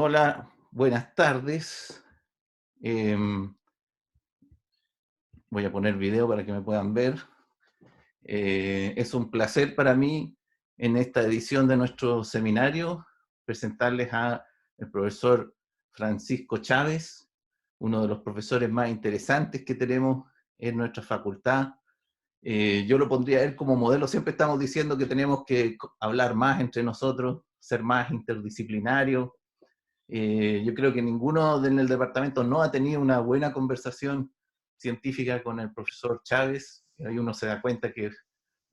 Hola, buenas tardes. Em, Voy a poner video para que me puedan ver. Es un placer para mí en esta edición de nuestro seminario presentarles al profesor Francisco Chávez, uno de los profesores más interesantes que tenemos en nuestra facultad. Yo lo pondría a él como modelo. Siempre estamos diciendo que tenemos que hablar más entre nosotros, ser más interdisciplinarios. Yo creo que ninguno en el departamento no ha tenido una buena conversación científica con el profesor Chávez. Ahí uno se da cuenta que es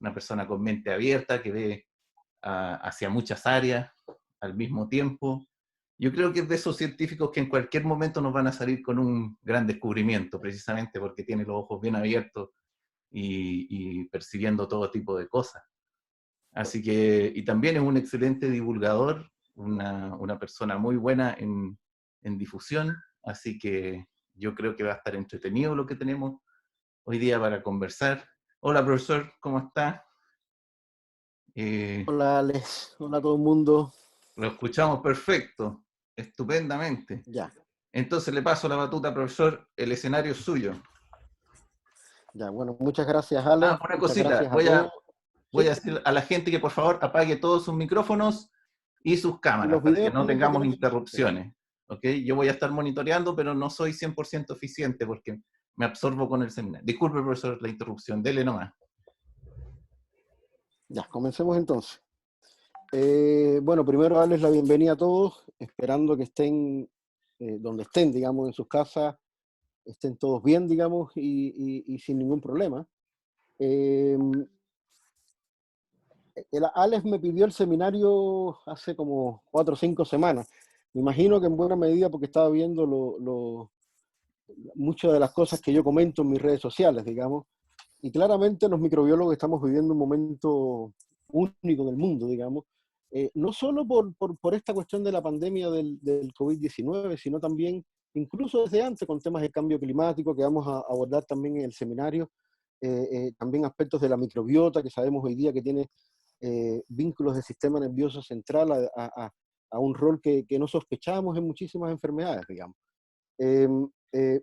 una persona con mente abierta, que ve hacia muchas áreas al mismo tiempo. Yo creo que es de esos científicos que en cualquier momento nos van a salir con un gran descubrimiento, precisamente porque tiene los ojos bien abiertos y percibiendo todo tipo de cosas. Así que, y también es un excelente divulgador, una persona muy buena en difusión, así que yo creo que va a estar entretenido lo que tenemos hoy día para conversar. Hola profesor, ¿cómo está? Eh, Hola Alex, hola a todo el mundo. lo escuchamos perfecto, estupendamente. Ya, Entonces le paso la batuta, profesor, el escenario es suyo. ya, bueno, muchas gracias Alex, Una muchas cosita, gracias a todos. voy a Sí, decir a la gente que por favor apague todos sus micrófonos y sus y cámaras los para que videos no también para que tengamos no se corten. interrupciones. ¿Ok? Yo voy a estar monitoreando, pero no soy 100% eficiente porque me absorbo con el seminario. Disculpe, profesor, la interrupción. Dele nomás. Ya, comencemos entonces. Bueno, primero darles la bienvenida a todos, esperando que estén donde estén, digamos, en sus casas, estén todos bien, digamos, y sin ningún problema. Eh, Alex me pidió el seminario hace como 4 o 5 semanas. Me imagino que en buena medida porque estaba viendo muchas de las cosas que yo comento en mis redes sociales, digamos, y claramente los microbiólogos estamos viviendo un momento único del mundo, digamos, no solo por esta cuestión de la pandemia del COVID-19, sino también, incluso desde antes, con temas de cambio climático que vamos a abordar también en el seminario, también aspectos de la microbiota que sabemos hoy día que tiene vínculos del sistema nervioso central a un rol que no sospechábamos en muchísimas enfermedades, digamos. Eh,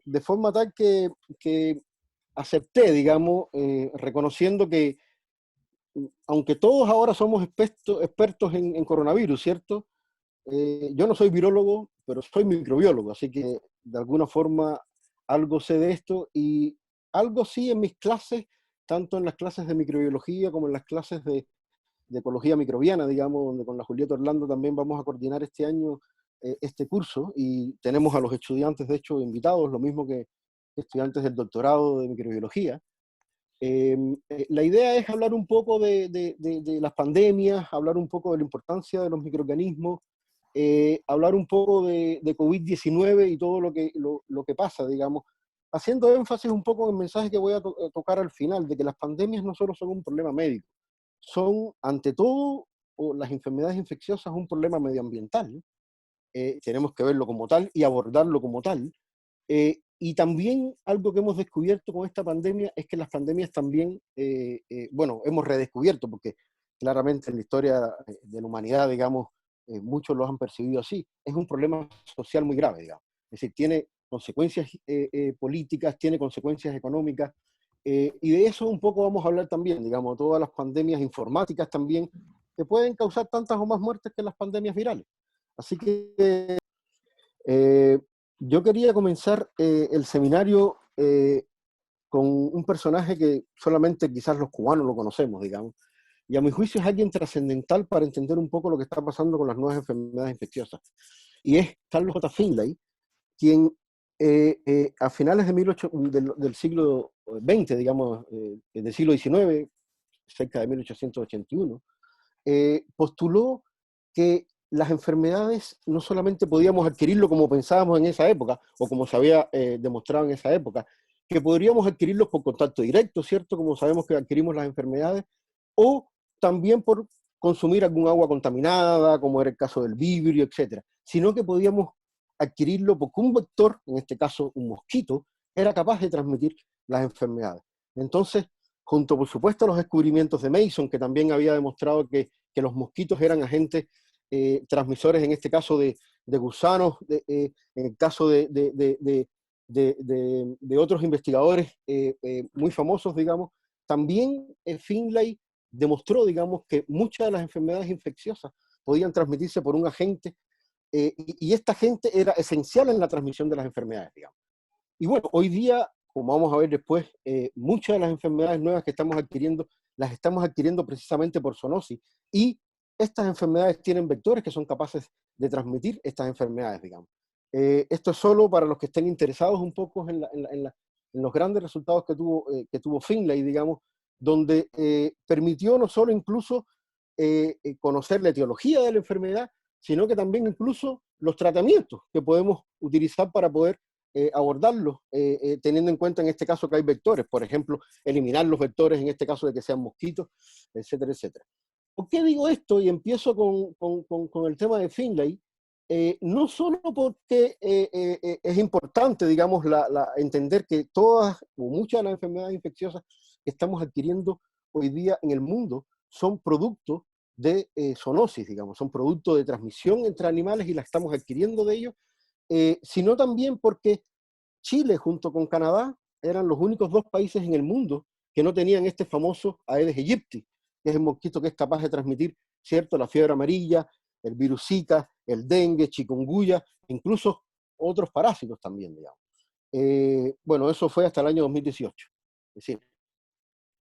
de forma tal que acepté, digamos, reconociendo que, aunque todos ahora somos expertos en coronavirus, ¿cierto? Yo no soy virólogo, pero soy microbiólogo, así que de alguna forma algo sé de esto y algo sí en mis clases, tanto en las clases de microbiología como en las clases de ecología microbiana, digamos, donde con la Julieta Orlando también vamos a coordinar este año este curso y tenemos a los estudiantes, de hecho, invitados, lo mismo que estudiantes del doctorado de microbiología. La idea es hablar un poco de las pandemias, hablar un poco de la importancia de los microorganismos, hablar un poco de COVID-19 y todo lo que pasa, digamos, haciendo énfasis un poco en el mensaje que voy a tocar al final, de que las pandemias no solo son un problema médico, son, ante todo, o las enfermedades infecciosas, un problema medioambiental. Tenemos que verlo como tal y abordarlo como tal. Y también algo que hemos descubierto con esta pandemia es que las pandemias también, bueno, hemos redescubierto, porque claramente en la historia de la humanidad, digamos, muchos lo han percibido así, es un problema social muy grave, digamos. Es decir, tiene consecuencias políticas, tiene consecuencias económicas, y de eso un poco vamos a hablar también, digamos, todas las pandemias informáticas también, que pueden causar tantas o más muertes que las pandemias virales. Así que eh, yo quería comenzar el seminario con un personaje que solamente quizás los cubanos lo conocemos, digamos, y a mi juicio es alguien trascendental para entender un poco lo que está pasando con las nuevas enfermedades infecciosas. Y es Carlos J. Finlay, quien a finales del siglo XX, digamos, del siglo XIX, cerca de 1881, postuló que las enfermedades no solamente podíamos adquirirlo como pensábamos en esa época, o como se había demostrado en esa época, que podríamos adquirirlos por contacto directo, ¿cierto? Como sabemos que adquirimos las enfermedades, o también por consumir algún agua contaminada, como era el caso del vibrio, etcétera, sino que podíamos adquirirlo porque un vector, en este caso un mosquito, era capaz de transmitir las enfermedades. Entonces, junto por supuesto a los descubrimientos de Mason, que también había demostrado que los mosquitos eran agentes transmisores, en este caso de gusanos, en el caso de otros investigadores muy famosos, digamos. También Finlay demostró, digamos, que muchas de las enfermedades infecciosas podían transmitirse por un agente, y esta agente era esencial en la transmisión de las enfermedades, digamos. Y bueno, hoy día, como vamos a ver después, muchas de las enfermedades nuevas que estamos adquiriendo, las estamos adquiriendo precisamente por zoonosis, y estas enfermedades tienen vectores que son capaces de transmitir estas enfermedades, digamos. Esto es solo para los que estén interesados un poco en los grandes resultados que tuvo Finlay, digamos, donde permitió no solo incluso conocer la etiología de la enfermedad, sino que también incluso los tratamientos que podemos utilizar para poder abordarlos, teniendo en cuenta en este caso que hay vectores, por ejemplo, eliminar los vectores en este caso de que sean mosquitos, etcétera, etcétera. ¿Por qué digo esto? Y empiezo con el tema de Finlay. No solo porque es importante, digamos, entender que todas o muchas de las enfermedades infecciosas que estamos adquiriendo hoy día en el mundo son producto de zoonosis, digamos, son producto de transmisión entre animales y la estamos adquiriendo de ellos, sino también porque Chile junto con Canadá eran los únicos dos países en el mundo que no tenían este famoso Aedes aegypti, que es el mosquito que es capaz de transmitir, ¿cierto?, la fiebre amarilla, el virus Zika, el dengue, chikungunya, incluso otros parásitos también, digamos. Bueno, eso fue hasta el año 2018. Es decir,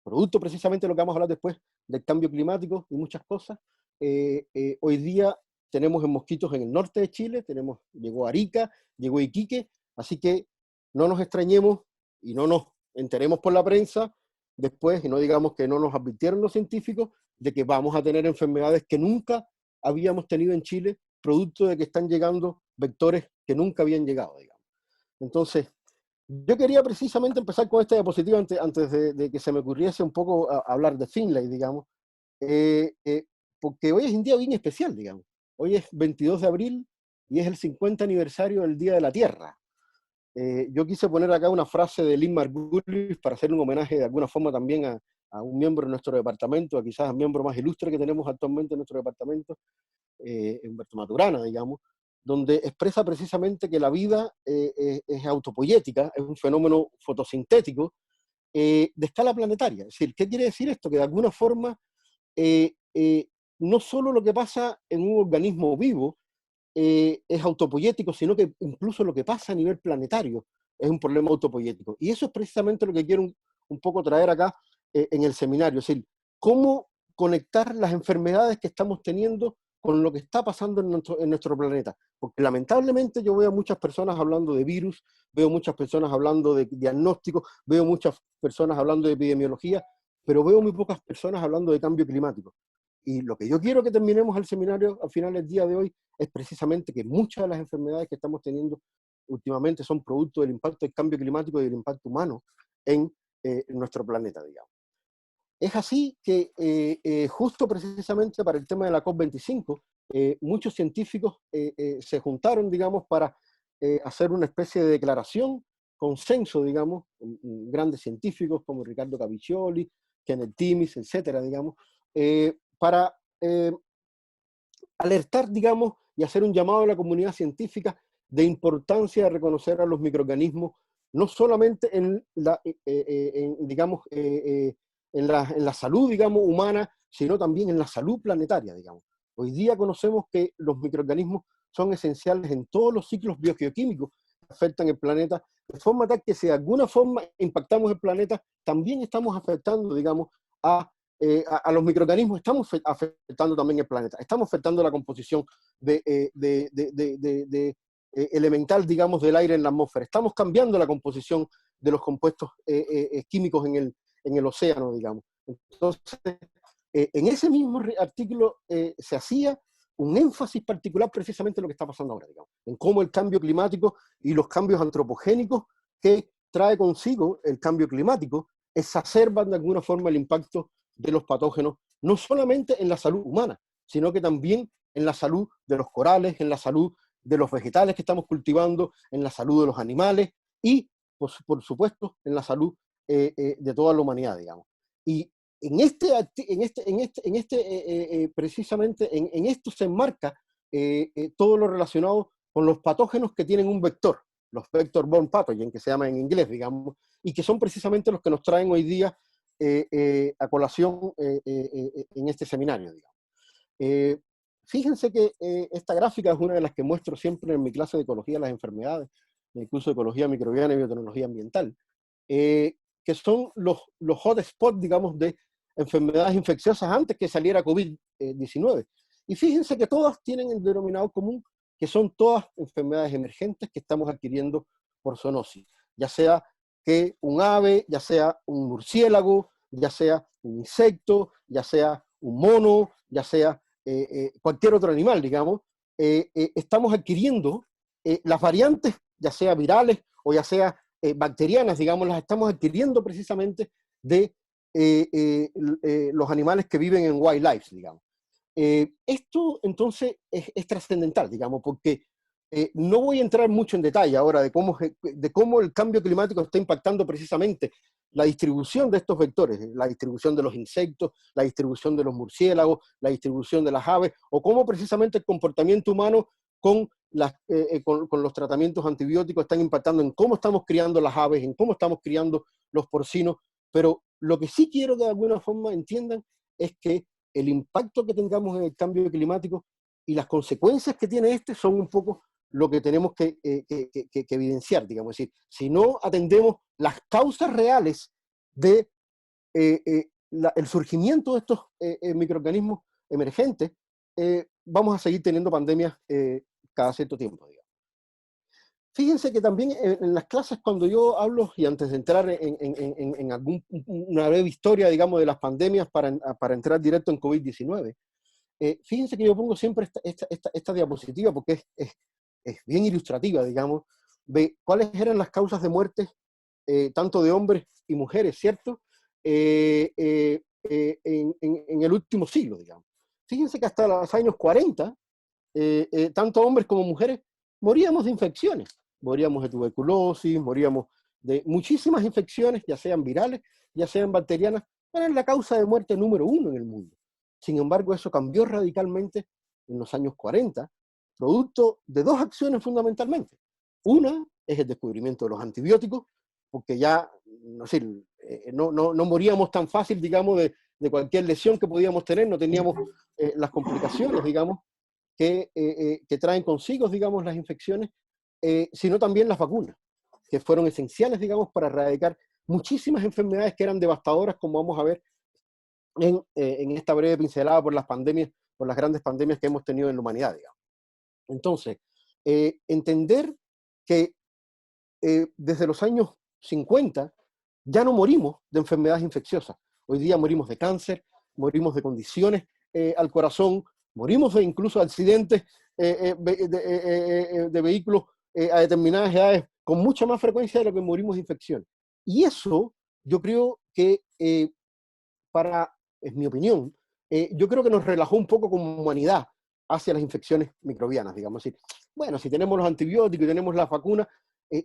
producto precisamente de lo que vamos a hablar después del cambio climático y muchas cosas, hoy día tenemos en mosquitos en el norte de Chile, llegó Arica, llegó Iquique, así que no nos extrañemos y no nos enteremos por la prensa después, y no digamos que no nos advirtieron los científicos, de que vamos a tener enfermedades que nunca habíamos tenido en Chile, producto de que están llegando vectores que nunca habían llegado, digamos. Entonces, yo quería precisamente empezar con esta diapositiva antes de que se me ocurriese un poco hablar de Finlay, digamos, porque hoy es un día bien especial, digamos. Hoy es 22 de abril y es el 50 aniversario del Día de la Tierra. Yo quise poner acá una frase de Lynn Margulis para hacer un homenaje de alguna forma también a un miembro de nuestro departamento, a quizás al miembro más ilustre que tenemos actualmente en nuestro departamento, Humberto Maturana, digamos, donde expresa precisamente que la vida es autopoyética, es un fenómeno fotosintético de escala planetaria. Es decir, ¿qué quiere decir esto? Que de alguna forma no solo lo que pasa en un organismo vivo es autopoyético, sino que incluso lo que pasa a nivel planetario es un problema autopoyético. Y eso es precisamente lo que quiero un poco traer acá en el seminario, es decir, cómo conectar las enfermedades que estamos teniendo con lo que está pasando en nuestro planeta. Porque lamentablemente yo veo muchas personas hablando de virus, veo muchas personas hablando de diagnóstico, veo muchas personas hablando de epidemiología, pero veo muy pocas personas hablando de cambio climático. Y lo que yo quiero que terminemos el seminario al final del día de hoy es precisamente que muchas de las enfermedades que estamos teniendo últimamente son producto del impacto del cambio climático y del impacto humano en nuestro planeta, digamos. Es así que justo precisamente para el tema de la COP25, muchos científicos se juntaron, digamos, para hacer una especie de declaración, consenso, digamos, grandes científicos como Ricardo Caviccioli, Kenneth Timis, etcétera, digamos, para alertar, digamos, y hacer un llamado a la comunidad científica de importancia de reconocer a los microorganismos, no solamente digamos, en la salud, digamos, humana, sino también en la salud planetaria, digamos. Hoy día conocemos que los microorganismos son esenciales en todos los ciclos biogeoquímicos que afectan el planeta, de forma tal que si de alguna forma impactamos el planeta, también estamos afectando, digamos, a los microorganismos, estamos afectando también el planeta, estamos afectando la composición elemental, digamos, del aire en la atmósfera, estamos cambiando la composición de los compuestos químicos en el océano, digamos. Entonces, en ese mismo artículo se hacía un énfasis particular precisamente en lo que está pasando ahora, digamos, en cómo el cambio climático y los cambios antropogénicos que trae consigo el cambio climático exacerban de alguna forma el impacto de los patógenos, no solamente en la salud humana, sino que también en la salud de los corales, en la salud de los vegetales que estamos cultivando, en la salud de los animales y, por supuesto, en la salud de toda la humanidad, digamos. Y precisamente en esto se enmarca todo lo relacionado con los patógenos que tienen un vector, los vector-borne pathogen, que se llama en inglés, digamos, y que son precisamente los que nos traen hoy día a colación en este seminario, digamos. Fíjense que esta gráfica es una de las que muestro siempre en mi clase de ecología de las enfermedades, en el curso de ecología microbiana y biotecnología ambiental, que son los hotspots, digamos, de enfermedades infecciosas antes que saliera COVID-19. Y fíjense que todas tienen el denominador común, que son todas enfermedades emergentes que estamos adquiriendo por zoonosis, ya sea que un ave, ya sea un murciélago, ya sea un insecto, ya sea un mono, ya sea cualquier otro animal, digamos, estamos adquiriendo las variantes, ya sea virales o ya sea bacterianas, digamos, las estamos adquiriendo precisamente de los animales que viven en wildlife, digamos. Esto entonces es trascendental, digamos, porque no voy a entrar mucho en detalle ahora de cómo el cambio climático está impactando precisamente la distribución de estos vectores, la distribución de los insectos, la distribución de los murciélagos, la distribución de las aves, o cómo precisamente el comportamiento humano con los tratamientos antibióticos están impactando en cómo estamos criando las aves, en cómo estamos criando los porcinos, pero lo que sí quiero que de alguna forma entiendan es que el impacto que tengamos en el cambio climático y las consecuencias que tiene este son un poco lo que tenemos que evidenciar, digamos. Es decir, si no atendemos las causas reales de el surgimiento de estos microorganismos emergentes, vamos a seguir teniendo pandemias cada cierto tiempo, digamos. Fíjense que también en las clases cuando yo hablo, y antes de entrar en una breve historia, digamos, de las pandemias para entrar directo en COVID-19, fíjense que yo pongo siempre esta diapositiva porque es bien ilustrativa, digamos, de cuáles eran las causas de muerte, tanto de hombres y mujeres, ¿cierto? En el último siglo, digamos. Fíjense que hasta los años 40, tanto hombres como mujeres moríamos de infecciones. Moríamos de tuberculosis, moríamos de muchísimas infecciones, ya sean virales, ya sean bacterianas, eran la causa de muerte número 1 en el mundo. Sin embargo, eso cambió radicalmente en los años 40, producto de dos acciones fundamentalmente. Una es el descubrimiento de los antibióticos, porque ya no moríamos tan fácil, digamos, de cualquier lesión que podíamos tener, no teníamos las complicaciones, digamos, que traen consigo, digamos, las infecciones, sino también las vacunas, que fueron esenciales, digamos, para erradicar muchísimas enfermedades que eran devastadoras, como vamos a ver en esta breve pincelada por las pandemias, por las grandes pandemias que hemos tenido en la humanidad, digamos. Entonces, entender que desde los años 50 ya no morimos de enfermedades infecciosas. Hoy día morimos de cáncer, morimos de condiciones al corazón, morimos de incluso accidentes de vehículos a determinadas edades con mucha más frecuencia de lo que morimos de infección. Y eso, yo creo que, es mi opinión, yo creo que nos relajó un poco como humanidad hacia las infecciones microbianas, digamos así. Bueno, si tenemos los antibióticos y tenemos las vacunas,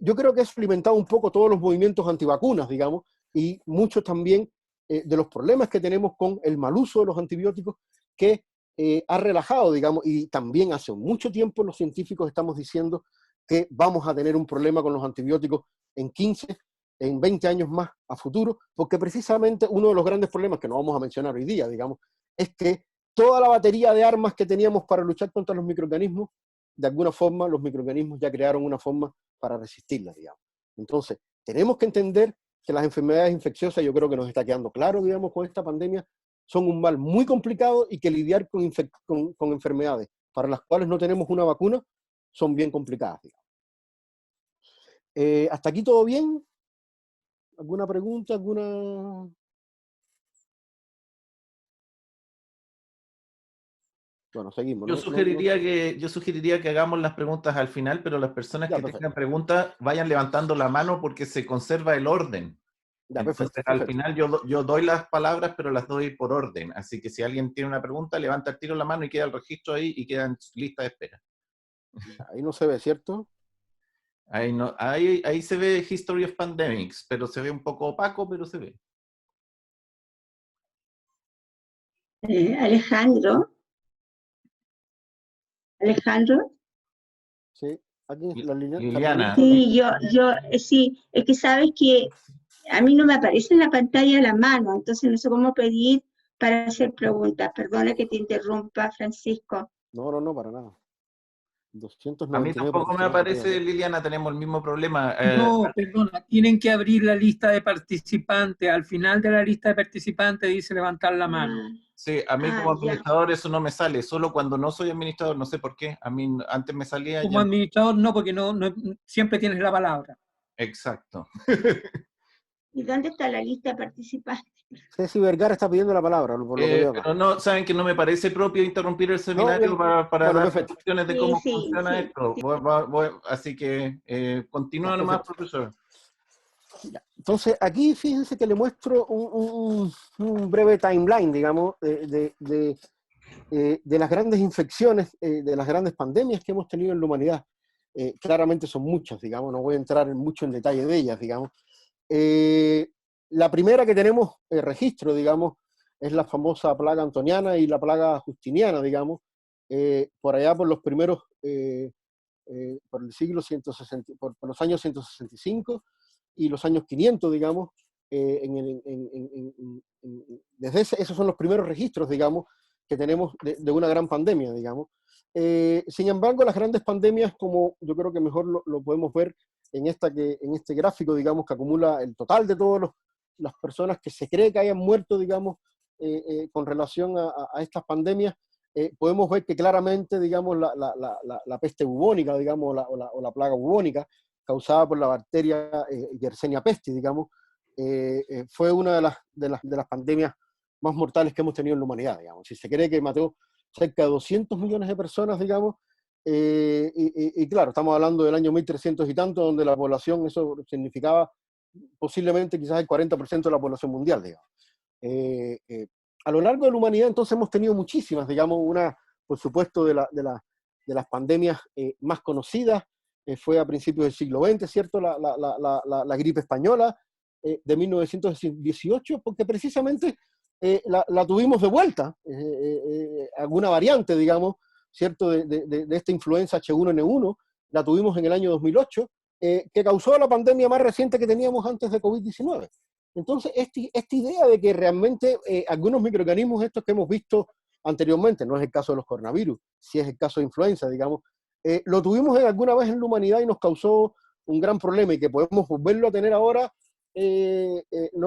yo creo que eso ha alimentado un poco todos los movimientos antivacunas, digamos, y muchos también de los problemas que tenemos con el mal uso de los antibióticos, que ha relajado, digamos, y también hace mucho tiempo los científicos estamos diciendo que vamos a tener un problema con los antibióticos en 15, en 20 años más a futuro, porque precisamente uno de los grandes problemas que no vamos a mencionar hoy día, digamos, es que toda la batería de armas que teníamos para luchar contra los microorganismos, de alguna forma los microorganismos ya crearon una forma para resistirlas, digamos. Entonces, tenemos que entender que las enfermedades infecciosas, yo creo que nos está quedando claro, digamos, con esta pandemia, son un mal muy complicado y que lidiar con enfermedades para las cuales no tenemos una vacuna son bien complicadas, digamos. ¿Hasta aquí todo bien? ¿Alguna pregunta? ¿Alguna...? Bueno, seguimos. Yo sugeriría que hagamos las preguntas al final, pero las personas Ya, que perfecto. tengan preguntas vayan levantando la mano porque se conserva el orden. Ya, Entonces, perfecto, al perfecto. final yo doy las palabras, pero las doy por orden. Así que si alguien tiene una pregunta, levanta el tiro la mano y queda el registro ahí y queda en lista de espera. Ahí no se ve, ¿cierto? Ahí, no, ahí se ve History of Pandemics, pero se ve un poco opaco, pero se ve. Alejandro. Alejandro. Sí. Aquí la línea, Liliana, Carmelita. Sí, sí, es que sabes que a mí no me aparece en la pantalla la mano, entonces no sé cómo pedir para hacer preguntas. Perdona que te interrumpa, Francisco. No, no, no, para nada. a mí 299 tampoco me participantes aparece, todavía. Liliana, tenemos el mismo problema. No, perdona, tienen que abrir la lista de participantes. Al final de la lista de participantes dice levantar la mano. Sí, a mí como Ya. administrador eso no me sale, solo cuando no soy administrador, no sé por qué. A mí antes me salía Como ya. administrador no, porque no siempre tienes la palabra. Exacto. ¿Y dónde está la lista de participantes? Ceci Vergara está pidiendo la palabra, por lo que veo acá. Pero no, saben que no me parece propio interrumpir el No, seminario bien. para Bueno, dar perfecto. instrucciones de Sí, cómo sí, funciona sí. esto. Así que continúa Ya, nomás, perfecto. profesor. Ya. Entonces, aquí fíjense que le muestro un breve timeline, digamos, de las grandes infecciones, de las grandes pandemias que hemos tenido en la humanidad. Claramente son muchas, digamos, no voy a entrar mucho en detalle de ellas, digamos. La primera que tenemos registro, digamos, es la famosa plaga antoniana y la plaga justiniana, digamos, por allá por los primeros, por el siglo 160, por los años 165 y los años 500, digamos, desde esos son los primeros registros, digamos, que tenemos de una gran pandemia, digamos. Sin embargo, las grandes pandemias, como yo creo que mejor lo podemos ver en este gráfico, digamos, que acumula el total de todas las personas que se cree que hayan muerto, digamos, con relación a estas pandemias, podemos ver que claramente, digamos, la peste bubónica, digamos, o la plaga bubónica, causada por la bacteria Yersinia pestis, digamos, fue una de las pandemias más mortales que hemos tenido en la humanidad, digamos. Si se cree que mató cerca de 200 millones de personas, digamos, y claro, estamos hablando del año 1300 y tanto, donde la población, eso significaba posiblemente quizás el 40% de la población mundial, digamos. A lo largo de la humanidad, entonces, hemos tenido muchísimas, digamos, una, por supuesto, de las pandemias más conocidas, fue a principios del siglo XX, ¿cierto? La gripe española de 1918, porque precisamente la tuvimos de vuelta, alguna variante, digamos, ¿cierto? De esta influenza H1N1, la tuvimos en el año 2008, que causó la pandemia más reciente que teníamos antes de COVID-19. Entonces, esta idea de que realmente algunos microorganismos estos que hemos visto anteriormente, no es el caso de los coronavirus, sí es el caso de influenza, digamos, lo tuvimos alguna vez en la humanidad y nos causó un gran problema, y que podemos volverlo a tener ahora, no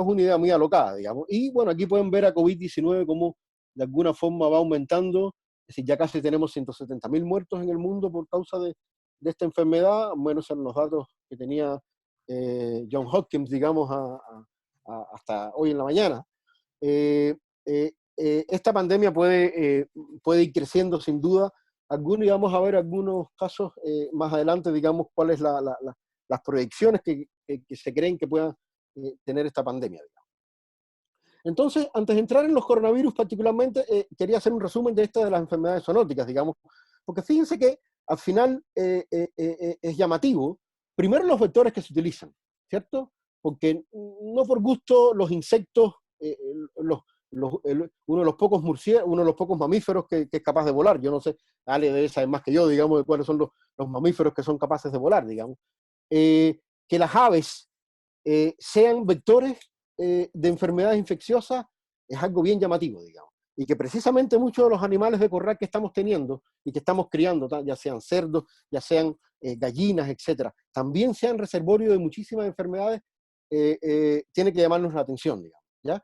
es una idea muy alocada, digamos. Y bueno, aquí pueden ver a COVID-19 como de alguna forma va aumentando, es decir, ya casi tenemos 170.000 muertos en el mundo por causa de esta enfermedad, menos en los datos que tenía John Hopkins, digamos, hasta hoy en la mañana. Esta pandemia puede ir creciendo sin duda. Y vamos a ver algunos casos más adelante, digamos, cuáles las proyecciones que se creen que puedan tener esta pandemia, digamos. Entonces, antes de entrar en los coronavirus particularmente, quería hacer un resumen de esta de las enfermedades zoonóticas, digamos, porque fíjense que al final es llamativo, primero los vectores que se utilizan, ¿cierto? Porque no por gusto los insectos, uno de los pocos uno de los pocos mamíferos que es capaz de volar. Yo no sé, Ale debe saber más que yo, digamos, de cuáles son los mamíferos que son capaces de volar, digamos. Que las aves sean vectores de enfermedades infecciosas es algo bien llamativo, digamos. Y que precisamente muchos de los animales de corral que estamos teniendo y que estamos criando, ya sean cerdos, ya sean gallinas, etcétera, también sean reservorio de muchísimas enfermedades, tiene que llamarnos la atención, digamos, ¿ya?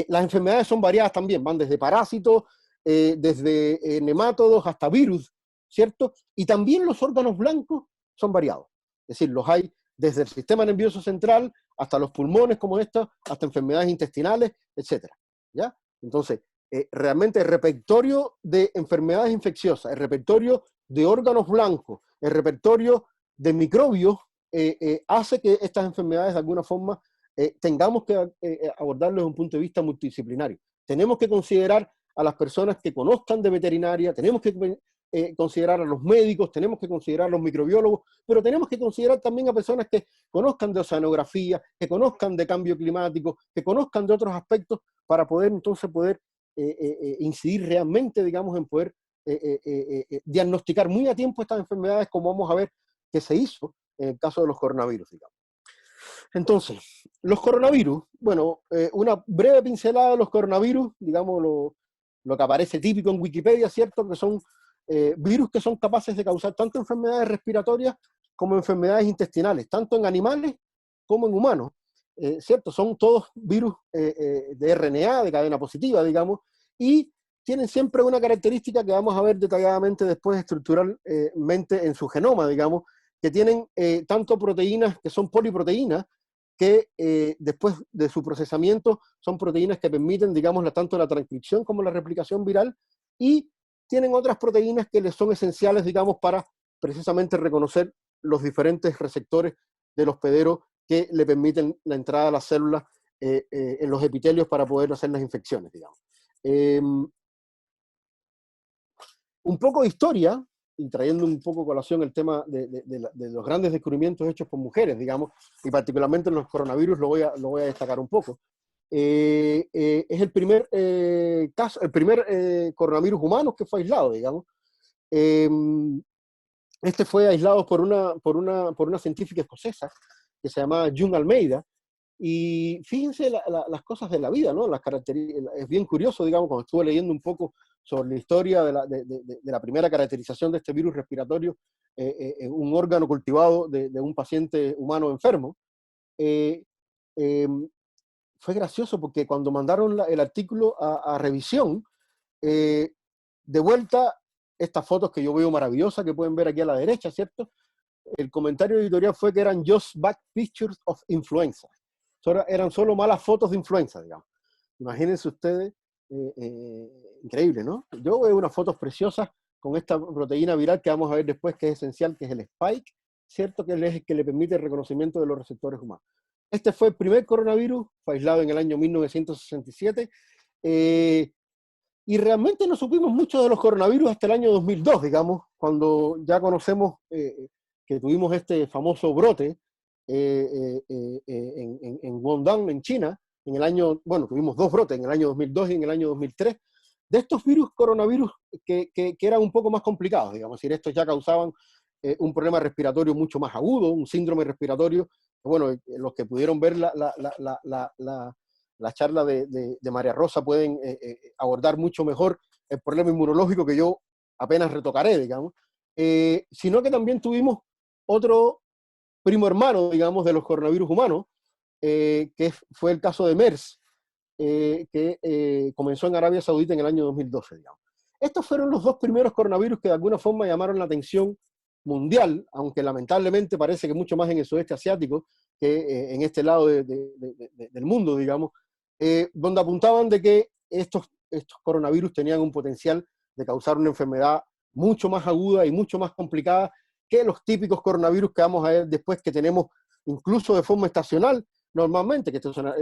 Las enfermedades son variadas también, van desde parásitos, desde nemátodos hasta virus, ¿cierto? Y también los órganos blancos son variados. Es decir, los hay desde el sistema nervioso central hasta los pulmones como estos, hasta enfermedades intestinales, etcétera, ¿ya? Entonces, realmente el repertorio de enfermedades infecciosas, el repertorio de órganos blancos, el repertorio de microbios, hace que estas enfermedades de alguna forma tengamos que abordarlo desde un punto de vista multidisciplinario. Tenemos que considerar a las personas que conozcan de veterinaria, tenemos que considerar a los médicos, tenemos que considerar a los microbiólogos, pero tenemos que considerar también a personas que conozcan de oceanografía, que conozcan de cambio climático, que conozcan de otros aspectos, para poder entonces incidir realmente, digamos, en poder diagnosticar muy a tiempo estas enfermedades, como vamos a ver que se hizo en el caso de los coronavirus, digamos. Entonces, los coronavirus, bueno, una breve pincelada de los coronavirus, digamos lo que aparece típico en Wikipedia, ¿cierto? Que son virus que son capaces de causar tanto enfermedades respiratorias como enfermedades intestinales, tanto en animales como en humanos, ¿cierto? Son todos virus de RNA, de cadena positiva, digamos, y tienen siempre una característica que vamos a ver detalladamente después estructuralmente en su genoma, digamos, que tienen tanto proteínas que son poliproteínas, que después de su procesamiento son proteínas que permiten, digamos, tanto la transcripción como la replicación viral, y tienen otras proteínas que les son esenciales, digamos, para precisamente reconocer los diferentes receptores del hospedero que le permiten la entrada a las células en los epitelios para poder hacer las infecciones, digamos. Un poco de historia, y trayendo un poco a colación el tema de los grandes descubrimientos hechos por mujeres, digamos, y particularmente en los coronavirus lo voy a destacar un poco. Es el primer caso, el primer coronavirus humano que fue aislado, digamos. Este fue aislado por una científica escocesa que se llamaba June Almeida, y fíjense las cosas de la vida, ¿no? Las características, es bien curioso, digamos, cuando estuve leyendo un poco sobre la historia de la primera caracterización de este virus respiratorio en un órgano cultivado de un paciente humano enfermo. Fue gracioso porque cuando mandaron el artículo a revisión, de vuelta, estas fotos que yo veo maravillosas, que pueden ver aquí a la derecha, ¿cierto? El comentario editorial fue que eran just bad pictures of influenza. Eran solo malas fotos de influenza, digamos. Imagínense ustedes, increíble, ¿no? Yo veo unas fotos preciosas con esta proteína viral que vamos a ver después, que es esencial, que es el spike, ¿cierto? Que es el que le permite el reconocimiento de los receptores humanos. Este fue el primer coronavirus, fue aislado en el año 1967, y realmente no supimos mucho de los coronavirus hasta el año 2002, digamos, cuando ya conocemos que tuvimos este famoso brote en Guangdong, en China, en el año, bueno, tuvimos dos brotes, en el año 2002 y en el año 2003, de estos coronavirus que eran un poco más complicados, digamos, es decir, estos ya causaban un problema respiratorio mucho más agudo, un síndrome respiratorio. Bueno, los que pudieron ver la charla de María Rosa pueden abordar mucho mejor el problema inmunológico, que yo apenas retocaré, digamos, sino que también tuvimos otro primo hermano, digamos, de los coronavirus humanos, que fue el caso de MERS, que comenzó en Arabia Saudita en el año 2012, digamos. Estos fueron los dos primeros coronavirus que de alguna forma llamaron la atención mundial, aunque lamentablemente parece que mucho más en el sudeste asiático que en este lado del mundo, digamos, donde apuntaban de que estos coronavirus tenían un potencial de causar una enfermedad mucho más aguda y mucho más complicada que los típicos coronavirus que vamos a ver después, que tenemos incluso de forma estacional normalmente, que estos son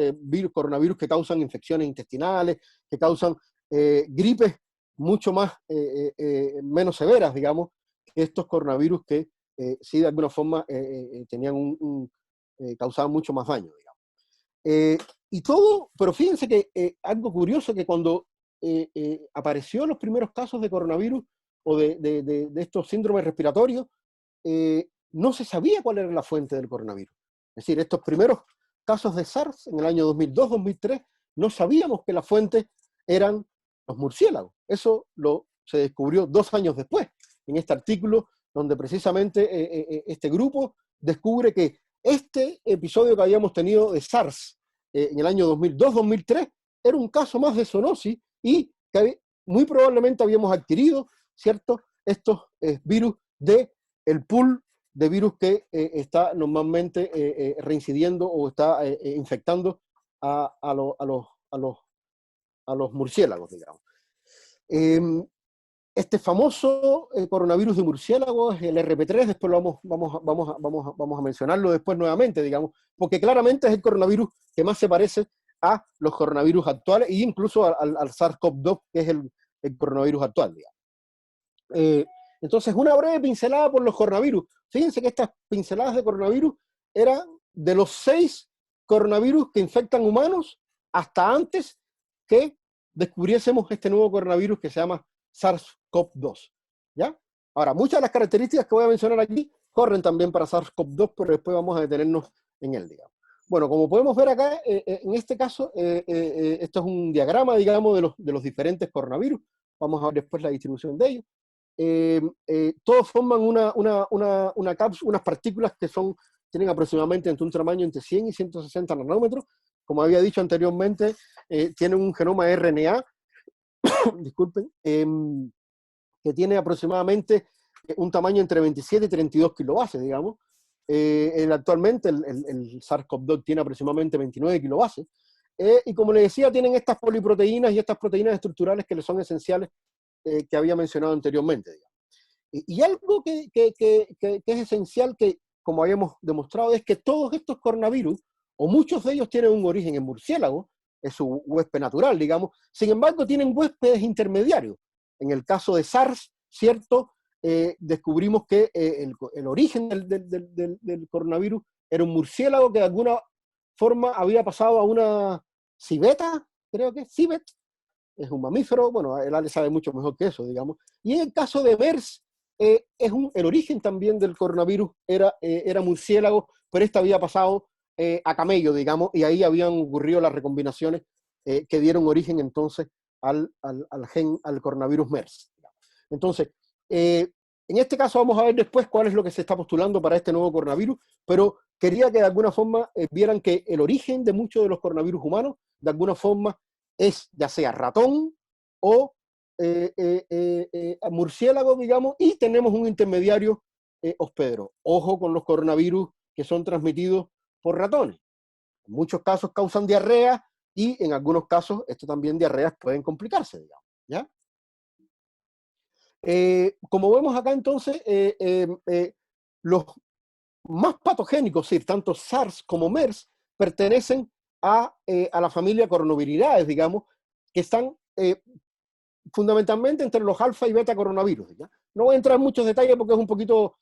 coronavirus que causan infecciones intestinales, que causan gripes mucho más menos severas, digamos, que estos coronavirus que sí de alguna forma tenían causaban mucho más daño, digamos. Y todo, pero fíjense que algo curioso, que cuando apareció los primeros casos de coronavirus o de estos síndromes respiratorios, no se sabía cuál era la fuente del coronavirus. Es decir, estos primeros casos de SARS en el año 2002-2003, no sabíamos que la fuente eran los murciélagos. Eso se descubrió 2 años después, en este artículo, donde precisamente este grupo descubre que este episodio que habíamos tenido de SARS en el año 2002-2003 era un caso más de zoonosis, y que muy probablemente habíamos adquirido, ¿cierto?, estos virus del pool de virus que está normalmente reincidiendo o está infectando a los murciélagos, digamos. Este famoso coronavirus de murciélagos, el RP3, después vamos a mencionarlo después nuevamente, digamos, porque claramente es el coronavirus que más se parece a los coronavirus actuales, e incluso al SARS-CoV-2, que es el coronavirus actual, digamos. Entonces, una breve pincelada por los coronavirus. Fíjense que estas pinceladas de coronavirus eran de los 6 coronavirus que infectan humanos hasta antes que descubriésemos este nuevo coronavirus que se llama SARS-CoV-2, ¿ya? Ahora, muchas de las características que voy a mencionar aquí corren también para SARS-CoV-2, pero después vamos a detenernos en él, digamos. Bueno, como podemos ver acá, en este caso, esto es un diagrama, digamos, de los diferentes coronavirus. Vamos a ver después la distribución de ellos. Todos forman una cápsula, unas partículas que tienen aproximadamente entre un tamaño entre 100 y 160 nanómetros. Como había dicho anteriormente, tienen un genoma RNA, disculpen, que tiene aproximadamente un tamaño entre 27 y 32 kilobases, digamos. Actualmente el SARS-CoV-2 tiene aproximadamente 29 kilobases. Y como les decía, tienen estas poliproteínas y estas proteínas estructurales que les son esenciales, que había mencionado anteriormente, digamos. Y algo que es esencial, que como habíamos demostrado, es que todos estos coronavirus, o muchos de ellos, tienen un origen en murciélago, es su huésped natural, digamos. Sin embargo, tienen huéspedes intermediarios. En el caso de SARS, ¿cierto? Descubrimos que el origen del coronavirus era un murciélago que de alguna forma había pasado a una civeta, creo que civet, es un mamífero, bueno, el Ale sabe mucho mejor que eso, digamos. Y en el caso de MERS, el origen también del coronavirus era murciélago, pero había pasado a camello, digamos, y ahí habían ocurrido las recombinaciones que dieron origen entonces al coronavirus MERS. Entonces, en este caso vamos a ver después cuál es lo que se está postulando para este nuevo coronavirus, pero quería que de alguna forma vieran que el origen de muchos de los coronavirus humanos, de alguna forma, es ya sea ratón o murciélago, digamos, y tenemos un intermediario hospedero. Ojo con los coronavirus que son transmitidos por ratones. En muchos casos causan diarrea y en algunos casos también diarreas pueden complicarse, digamos, ¿ya? Como vemos acá entonces, los más patogénicos, sí, tanto SARS como MERS, pertenecen a la familia coronaviridae, digamos, que están fundamentalmente entre los alfa y beta coronavirus, ¿ya? No voy a entrar en muchos detalles porque es un poquito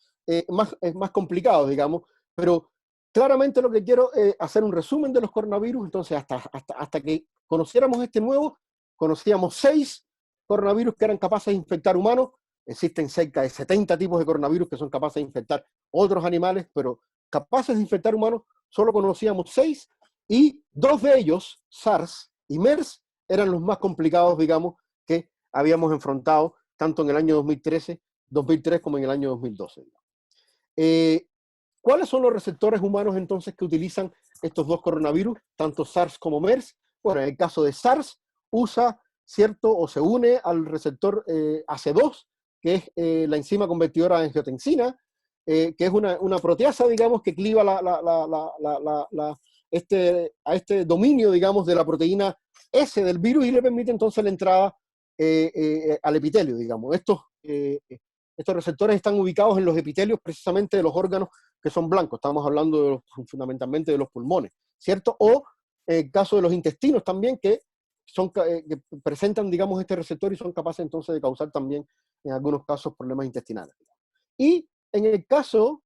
más complicado, digamos, pero claramente lo que quiero es hacer un resumen de los coronavirus. Entonces, hasta que conociéramos este nuevo, conocíamos 6 coronavirus que eran capaces de infectar humanos. Existen cerca de 70 tipos de coronavirus que son capaces de infectar otros animales, pero capaces de infectar humanos solo conocíamos 6, y 2 de ellos, SARS y MERS, eran los más complicados, digamos, que habíamos enfrentado tanto en el año 2003 como en el año 2012. ¿Cuáles son los receptores humanos entonces que utilizan estos 2 coronavirus, tanto SARS como MERS? Bueno, en el caso de SARS, usa, ¿cierto?, o se une al receptor AC2, que es la enzima convertidora de angiotensina, que es una proteasa, digamos, que cliva a este dominio, digamos, de la proteína S del virus, y le permite entonces la entrada al epitelio, digamos. Estos receptores están ubicados en los epitelios precisamente de los órganos que son blancos. Estamos hablando fundamentalmente de los pulmones, ¿cierto? O en el caso de los intestinos también, que presentan, digamos, este receptor y son capaces entonces de causar también, en algunos casos, problemas intestinales. Y en el caso,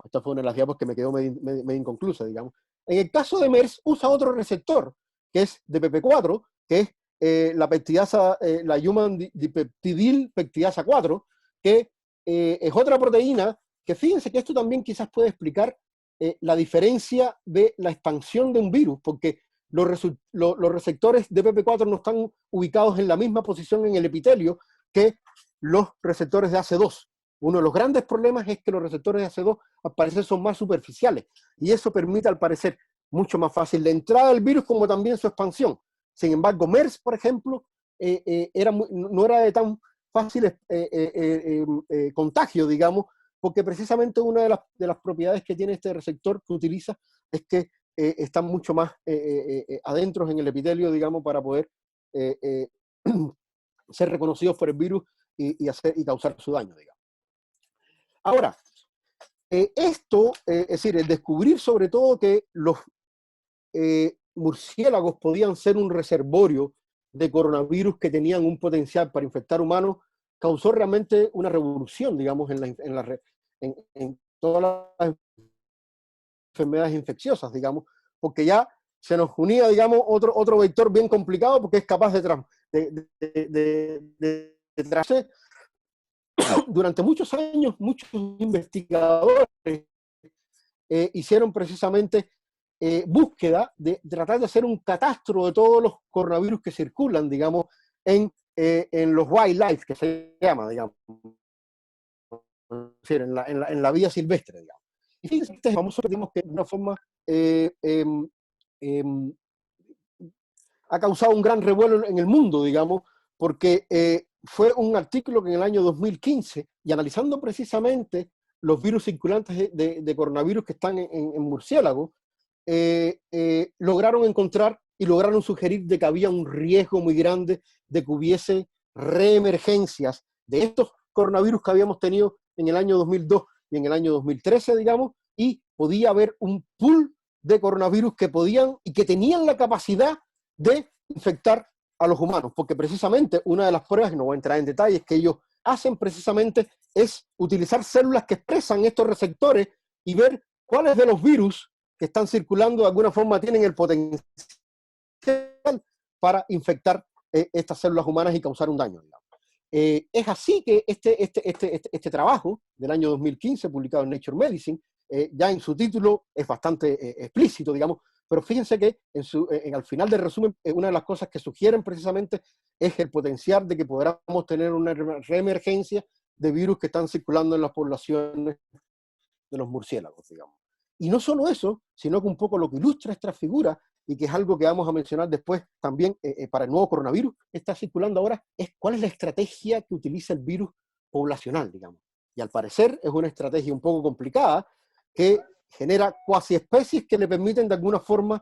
esta fue una de las diapositivas que me quedó medio inconclusa, digamos. En el caso de MERS, usa otro receptor, que es DPP4, que es la peptidasa, la Human Dipeptidyl Peptidasa 4, que es otra proteína, que fíjense que esto también quizás puede explicar la diferencia de la expansión de un virus, porque los receptores de DPP4 no están ubicados en la misma posición en el epitelio que los receptores de AC2. Uno de los grandes problemas es que los receptores de AC2 al parecer son más superficiales, y eso permite al parecer mucho más fácil la entrada del virus como también su expansión. Sin embargo, MERS, por ejemplo, no era de tan fácil contagio, digamos, porque precisamente una de las propiedades que tiene este receptor que utiliza es que están mucho más adentro en el epitelio, digamos, para poder ser reconocidos por el virus y causar su daño, digamos. Ahora, esto, es decir, el descubrir sobre todo que los murciélagos podían ser un reservorio de coronavirus que tenían un potencial para infectar humanos, causó realmente una revolución, digamos, en todas las enfermedades infecciosas, digamos, porque ya se nos unía, digamos, otro vector bien complicado, porque es capaz de durante muchos años, muchos investigadores hicieron precisamente búsqueda de tratar de hacer un catastro de todos los coronavirus que circulan, digamos, en los wildlife, que se llama, digamos, es decir, en la vida silvestre, digamos. Y fíjense, este famoso que digamos que de una forma ha causado un gran revuelo en el mundo, digamos, porque fue un artículo que en el año 2015, y analizando precisamente los virus circulantes de coronavirus que están en murciélagos, lograron encontrar y lograron sugerir de que había un riesgo muy grande de que hubiese reemergencias de estos coronavirus que habíamos tenido en el año 2002 y en el año 2013, digamos, y podía haber un pool de coronavirus que podían y que tenían la capacidad de infectar a los humanos, porque precisamente una de las pruebas, que no voy a entrar en detalles, que ellos hacen precisamente es utilizar células que expresan estos receptores y ver cuáles de los virus que están circulando de alguna forma tienen el potencial para infectar estas células humanas y causar un daño, digamos. Es así que este trabajo del año 2015, publicado en Nature Medicine, ya en su título es bastante explícito, digamos, pero fíjense que al final del resumen, una de las cosas que sugieren precisamente es el potencial de que podamos tener una reemergencia de virus que están circulando en las poblaciones de los murciélagos, digamos. Y no solo eso, sino que un poco lo que ilustra esta figura, y que es algo que vamos a mencionar después también para el nuevo coronavirus, está circulando ahora, es cuál es la estrategia que utiliza el virus poblacional, digamos. Y al parecer es una estrategia un poco complicada que genera cuasi especies que le permiten de alguna forma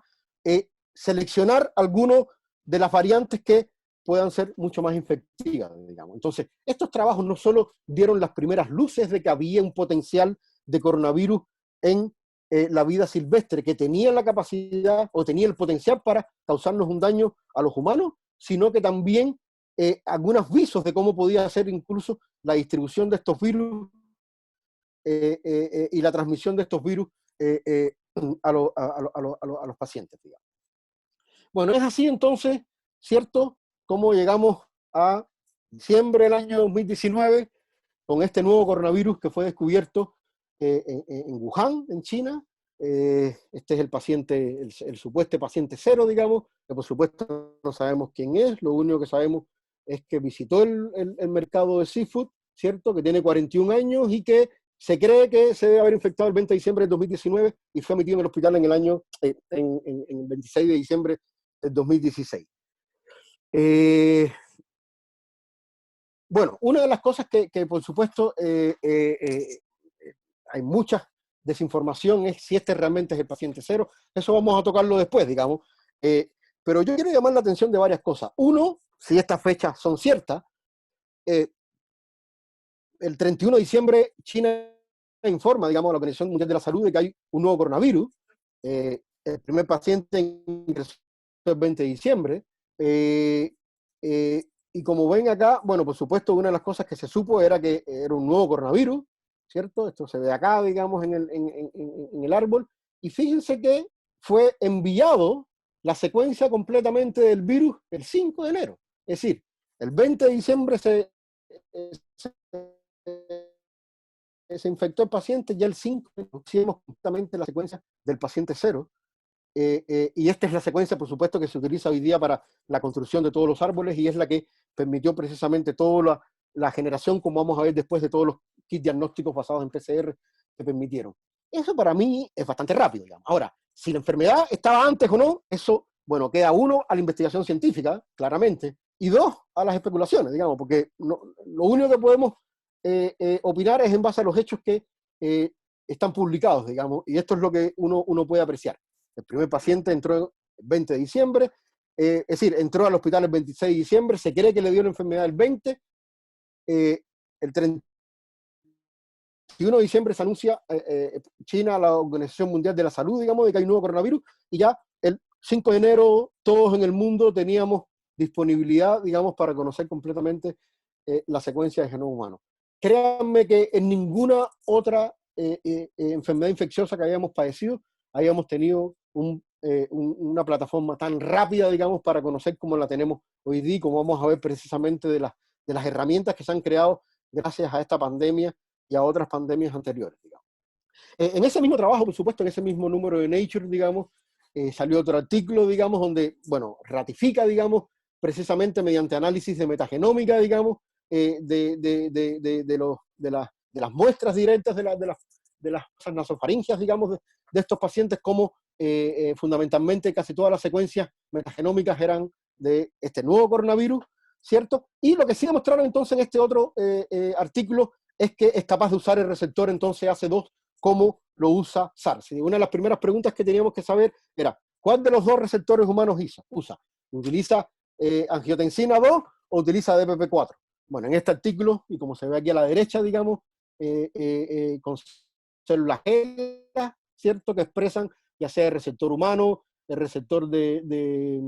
seleccionar algunas de las variantes que puedan ser mucho más infectivas, digamos. Entonces, estos trabajos no solo dieron las primeras luces de que había un potencial de coronavirus en la vida silvestre, que tenía la capacidad o tenía el potencial para causarnos un daño a los humanos, sino que también algunos visos de cómo podía ser incluso la distribución de estos virus y la transmisión de estos virus a los pacientes, digamos. Bueno, es así entonces, ¿cierto?, cómo llegamos a diciembre del año 2019 con este nuevo coronavirus que fue descubierto en Wuhan, en China. Este es el paciente, el supuesto paciente cero, digamos, que por supuesto no sabemos quién es, lo único que sabemos es que visitó el mercado de seafood, ¿cierto?, que tiene 41 años y que se cree que se debe haber infectado el 20 de diciembre del 2019 y fue admitido en el hospital en el año, en el 26 de diciembre del 2016. Bueno, una de las cosas que por supuesto hay mucha desinformación es si este realmente es el paciente cero. Eso vamos a tocarlo después, digamos. Pero yo quiero llamar la atención de varias cosas. Uno, si estas fechas son ciertas, el 31 de diciembre China informa, digamos, a la Organización Mundial de la Salud de que hay un nuevo coronavirus. El primer paciente ingresó el 20 de diciembre. Y como ven acá, bueno, por supuesto, una de las cosas que se supo era que era un nuevo coronavirus, ¿cierto? Esto se ve acá, digamos, en el árbol. Y fíjense que fue enviado la secuencia completamente del virus el 5 de enero. Es decir, el 20 de diciembre se infectó el paciente, ya el 5 pusimos completamente la secuencia del paciente cero. Y esta es la secuencia, por supuesto, que se utiliza hoy día para la construcción de todos los árboles y es la que permitió precisamente toda la generación, como vamos a ver después, de todos los kits diagnósticos basados en PCR que permitieron. Eso para mí es bastante rápido, digamos. Ahora, si la enfermedad estaba antes o no, eso, bueno, queda uno a la investigación científica, claramente, y dos, a las especulaciones, digamos, porque lo único que podemos opinar es en base a los hechos que están publicados, digamos, y esto es lo que uno puede apreciar. El primer paciente entró el 20 de diciembre, es decir, entró al hospital el 26 de diciembre, se cree que le dio la enfermedad el 20, el 31 de diciembre se anuncia China, la Organización Mundial de la Salud, digamos, de que hay un nuevo coronavirus, y ya el 5 de enero todos en el mundo teníamos disponibilidad, digamos, para conocer completamente la secuencia de genoma humano. Créanme que en ninguna otra enfermedad infecciosa que hayamos padecido habíamos tenido una plataforma tan rápida, digamos, para conocer como la tenemos hoy día, como vamos a ver precisamente de las herramientas que se han creado gracias a esta pandemia y a otras pandemias anteriores, digamos. En ese mismo trabajo, por supuesto, en ese mismo número de Nature, digamos, salió otro artículo, digamos, donde, bueno, ratifica, digamos, precisamente mediante análisis de metagenómica, digamos, de las muestras directas de las nasofaringias, digamos, de estos pacientes, como fundamentalmente casi todas las secuencias metagenómicas eran de este nuevo coronavirus, ¿cierto? Y lo que sí demostraron entonces en este otro artículo es que es capaz de usar el receptor entonces AC2 como lo usa SARS. Y una de las primeras preguntas que teníamos que saber era, ¿cuál de los dos receptores humanos usa? ¿Utiliza angiotensina 2 o utiliza DPP4? Bueno, en este artículo, y como se ve aquí a la derecha, digamos, con células GELA, ¿cierto?, que expresan ya sea el receptor humano, el receptor de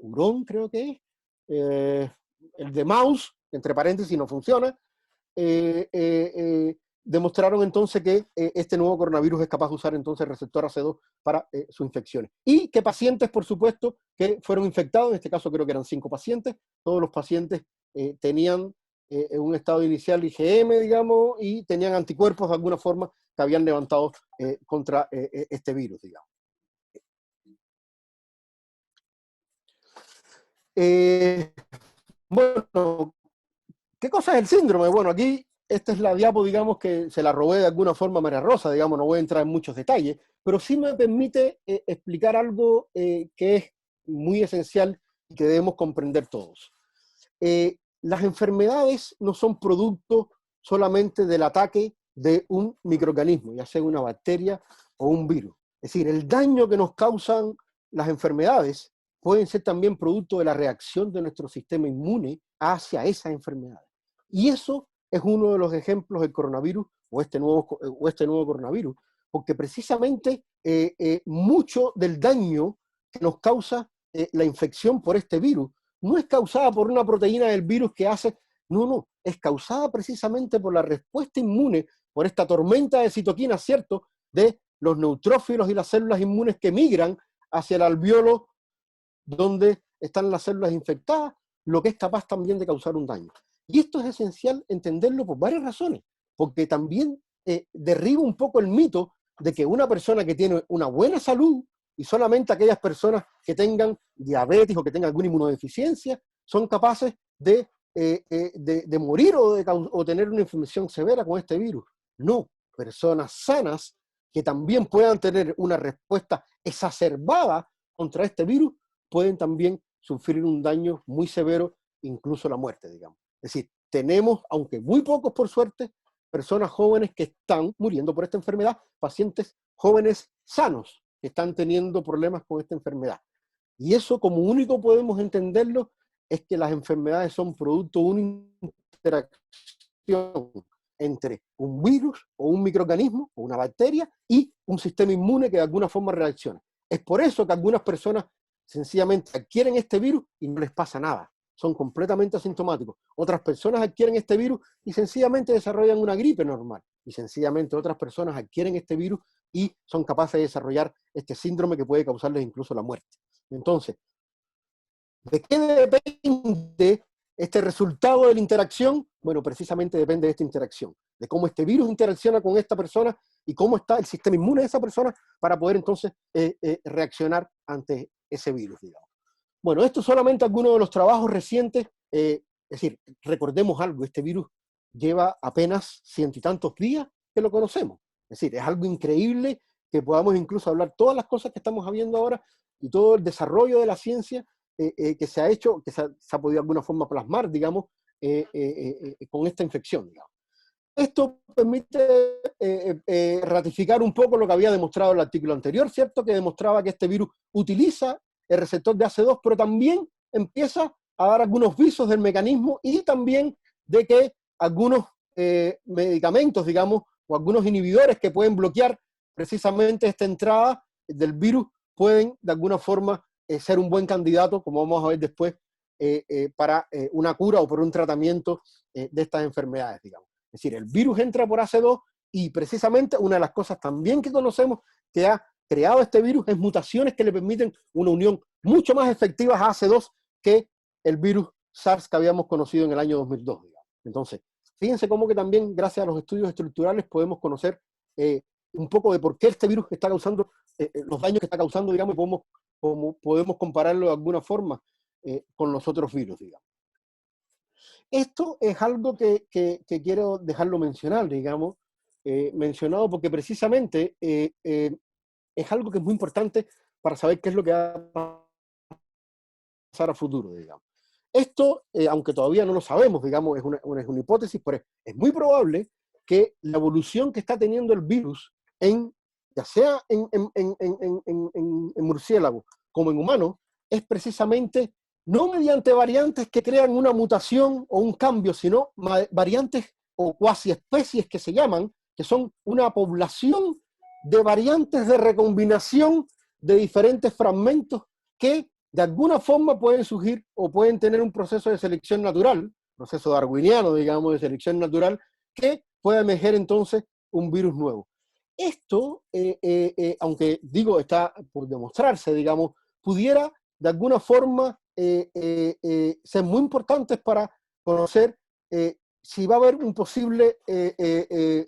hurón, creo que es, el de mouse, entre paréntesis no funciona, demostraron entonces que este nuevo coronavirus es capaz de usar entonces el receptor AC2 para sus infecciones. Y que pacientes, por supuesto, que fueron infectados, en este caso creo que eran 5 pacientes, todos los pacientes tenían un estado inicial IgM, digamos, y tenían anticuerpos de alguna forma que habían levantado contra este virus, digamos. Bueno, ¿qué cosa es el síndrome? Bueno, aquí esta es la diapo, digamos, que se la robé de alguna forma a María Rosa, digamos, no voy a entrar en muchos detalles, pero sí me permite explicar algo que es muy esencial y que debemos comprender todos. Las enfermedades no son producto solamente del ataque de un microorganismo, ya sea una bacteria o un virus. Es decir, el daño que nos causan las enfermedades pueden ser también producto de la reacción de nuestro sistema inmune hacia esas enfermedades. Y eso es uno de los ejemplos del coronavirus o este nuevo coronavirus, porque precisamente mucho del daño que nos causa la infección por este virus no es causada por una proteína del virus que hace, no, es causada precisamente por la respuesta inmune, por esta tormenta de citoquinas, ¿cierto?, de los neutrófilos y las células inmunes que migran hacia el alveolo donde están las células infectadas, lo que es capaz también de causar un daño. Y esto es esencial entenderlo por varias razones, porque también derriba un poco el mito de que una persona que tiene una buena salud, y solamente aquellas personas que tengan diabetes o que tengan alguna inmunodeficiencia, son capaces de morir o tener una infección severa con este virus. No, personas sanas que también puedan tener una respuesta exacerbada contra este virus, pueden también sufrir un daño muy severo, incluso la muerte, digamos. Es decir, tenemos, aunque muy pocos por suerte, personas jóvenes que están muriendo por esta enfermedad, pacientes jóvenes sanos que están teniendo problemas con esta enfermedad. Y eso, como único podemos entenderlo, es que las enfermedades son producto de una interacción entre un virus o un microorganismo o una bacteria y un sistema inmune que de alguna forma reacciona. Es por eso que algunas personas sencillamente adquieren este virus y no les pasa nada. Son completamente asintomáticos. Otras personas adquieren este virus y sencillamente desarrollan una gripe normal. Y sencillamente otras personas adquieren este virus y son capaces de desarrollar este síndrome que puede causarles incluso la muerte. Entonces, ¿de qué depende este resultado de la interacción? Bueno, precisamente depende de esta interacción, de cómo este virus interacciona con esta persona y cómo está el sistema inmune de esa persona para poder entonces reaccionar ante ese virus, digamos. Bueno, esto es solamente algunos de los trabajos recientes, es decir, recordemos algo, este virus lleva apenas 100 y tantos días que lo conocemos. Es decir, es algo increíble que podamos incluso hablar todas las cosas que estamos viendo ahora y todo el desarrollo de la ciencia que se ha hecho, que se ha podido de alguna forma plasmar, digamos, con esta infección, digamos. Esto permite ratificar un poco lo que había demostrado el artículo anterior, ¿cierto? Que demostraba que este virus utiliza el receptor de AC2, pero también empieza a dar algunos visos del mecanismo y también de que algunos medicamentos, digamos, o algunos inhibidores que pueden bloquear precisamente esta entrada del virus pueden de alguna forma ser un buen candidato, como vamos a ver después, para una cura o por un tratamiento de estas enfermedades, digamos. Es decir, el virus entra por AC2 y precisamente una de las cosas también que conocemos que ha creado este virus es mutaciones que le permiten una unión mucho más efectiva a AC2 que el virus SARS que habíamos conocido en el año 2002, digamos. Entonces, fíjense cómo que también, gracias a los estudios estructurales, podemos conocer un poco de por qué este virus está causando, los daños que está causando, digamos, y podemos compararlo de alguna forma con los otros virus, digamos. Esto es algo que quiero dejarlo mencionar, digamos, mencionado porque precisamente es algo que es muy importante para saber qué es lo que va a pasar a futuro, digamos. Esto, aunque todavía no lo sabemos, digamos, es una hipótesis, pero es muy probable que la evolución que está teniendo el virus, ya sea en murciélago como en humano, es precisamente no mediante variantes que crean una mutación o un cambio, sino variantes o cuasi especies que se llaman, que son una población de variantes de recombinación de diferentes fragmentos que de alguna forma pueden surgir o pueden tener un proceso de selección natural, proceso darwiniano, digamos, de selección natural, que pueda emerger entonces un virus nuevo. Esto, aunque digo, está por demostrarse, digamos, pudiera de alguna forma ser muy importante para conocer si va a haber un posible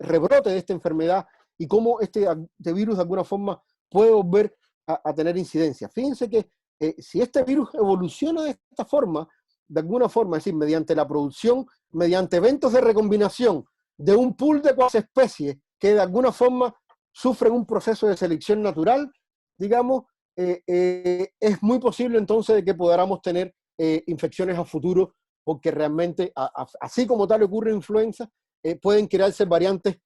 rebrote de esta enfermedad y cómo este virus de alguna forma puede volver a tener incidencia. Fíjense que si este virus evoluciona de esta forma, de alguna forma, es decir, mediante la producción, mediante eventos de recombinación de un pool de cuasi especies que de alguna forma sufren un proceso de selección natural, digamos, es muy posible entonces de que podamos tener infecciones a futuro, porque realmente, así como tal ocurre en influenza, pueden crearse variantes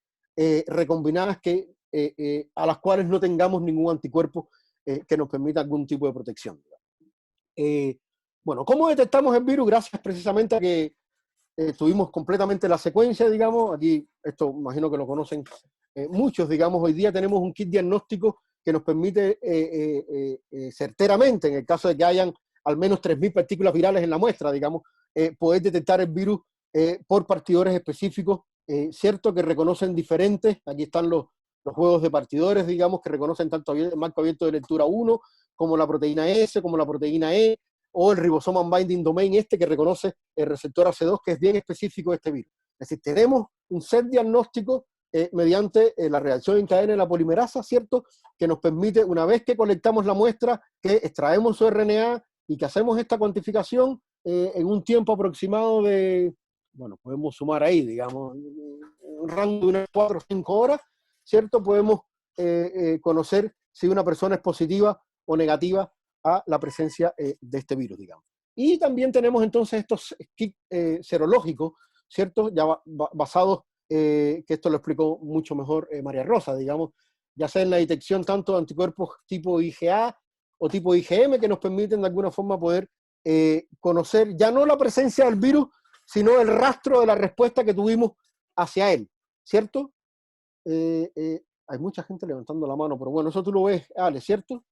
recombinadas a las cuales no tengamos ningún anticuerpo que nos permita algún tipo de protección. Bueno, ¿cómo detectamos el virus? Gracias precisamente a que tuvimos completamente la secuencia, digamos. Aquí, esto imagino que lo conocen muchos, digamos. Hoy día tenemos un kit diagnóstico que nos permite certeramente, en el caso de que hayan al menos 3.000 partículas virales en la muestra, digamos, poder detectar el virus por partidores específicos, cierto, que reconocen diferentes. Aquí están los juegos de partidores, digamos, que reconocen tanto el marco abierto de lectura 1, como la proteína S, como la proteína E, o el Ribosomal Binding Domain que reconoce el receptor AC2, que es bien específico de este virus. Es decir, tenemos un set diagnóstico mediante la reacción en cadena de la polimerasa, ¿cierto?, que nos permite, una vez que colectamos la muestra, que extraemos su RNA y que hacemos esta cuantificación en un tiempo aproximado de, bueno, podemos sumar ahí, digamos, un rango de unas 4 o 5 horas, ¿cierto? Podemos conocer si una persona es positiva o negativa a la presencia de este virus, digamos. Y también tenemos entonces estos kits serológicos, ¿cierto? Ya basados, que esto lo explicó mucho mejor María Rosa, digamos, ya sea en la detección tanto de anticuerpos tipo IgA o tipo IgM, que nos permiten de alguna forma poder conocer ya no la presencia del virus, sino el rastro de la respuesta que tuvimos hacia él, ¿cierto? Hay mucha gente levantando la mano, pero bueno, eso tú lo ves, Ale, ¿cierto?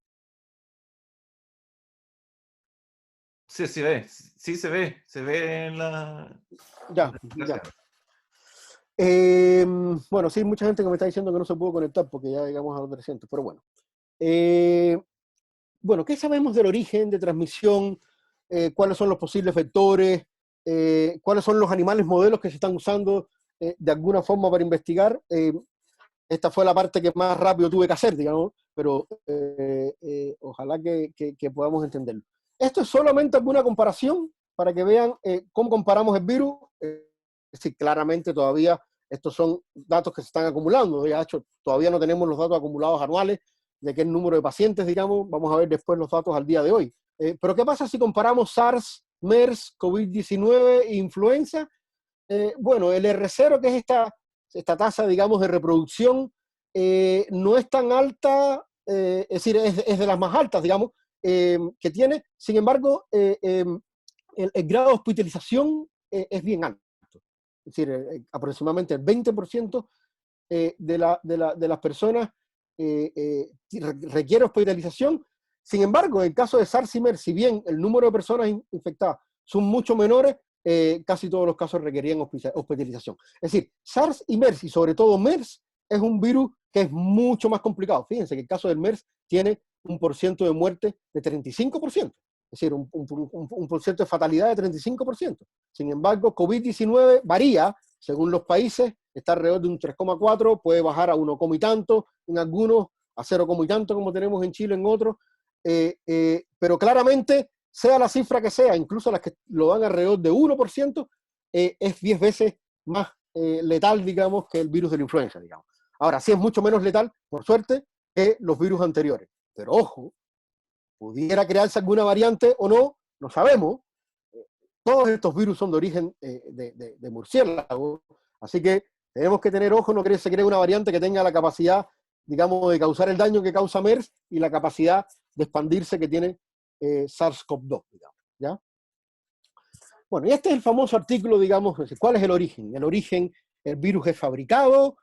Sí, sí se ve en la... Ya, ya. Bueno, sí, mucha gente que me está diciendo que no se pudo conectar porque ya llegamos a los 300, pero bueno. Bueno, ¿qué sabemos del origen de transmisión? ¿Cuáles son los posibles vectores? ¿Cuáles son los animales modelos que se están usando de alguna forma para investigar? Esta fue la parte que más rápido tuve que hacer, digamos, pero ojalá que podamos entenderlo. Esto es solamente alguna comparación para que vean cómo comparamos el virus. Es decir, claramente todavía estos son datos que se están acumulando. De hecho, todavía no tenemos los datos acumulados anuales de qué número de pacientes, digamos. Vamos a ver después los datos al día de hoy. Pero ¿qué pasa si comparamos SARS, MERS, COVID-19 e influenza? Bueno, el R0, que es esta tasa, digamos, de reproducción, no es tan alta, es decir, es de las más altas, digamos, que tiene. Sin embargo, el grado de hospitalización es bien alto. Es decir, aproximadamente el 20% de las personas requiere hospitalización. Sin embargo, en el caso de SARS y MERS, si bien el número de personas infectadas son mucho menores, casi todos los casos requerían hospitalización. Es decir, SARS y MERS, y sobre todo MERS, es un virus que es mucho más complicado. Fíjense que el caso del MERS tiene un porcentaje de muerte de 35%. es decir, un porcentaje de fatalidad de 35%. Sin embargo, COVID-19 varía según los países, está alrededor de un 3,4, puede bajar a 1, y tanto en algunos, a 0, y tanto como tenemos en Chile en otros, pero claramente, sea la cifra que sea, incluso las que lo dan alrededor de 1%, es 10 veces más letal, digamos, que el virus de la influenza, digamos. Ahora, sí es mucho menos letal, por suerte, que los virus anteriores. Pero ojo, pudiera crearse alguna variante o no, no sabemos. Todos estos virus son de origen de murciélago, así que tenemos que tener ojo, no que se cree una variante que tenga la capacidad, digamos, de causar el daño que causa MERS y la capacidad de expandirse que tiene SARS-CoV-2, digamos, ¿ya? Bueno, y este es el famoso artículo, digamos, ¿cuál es el origen? El origen, el virus es fabricado,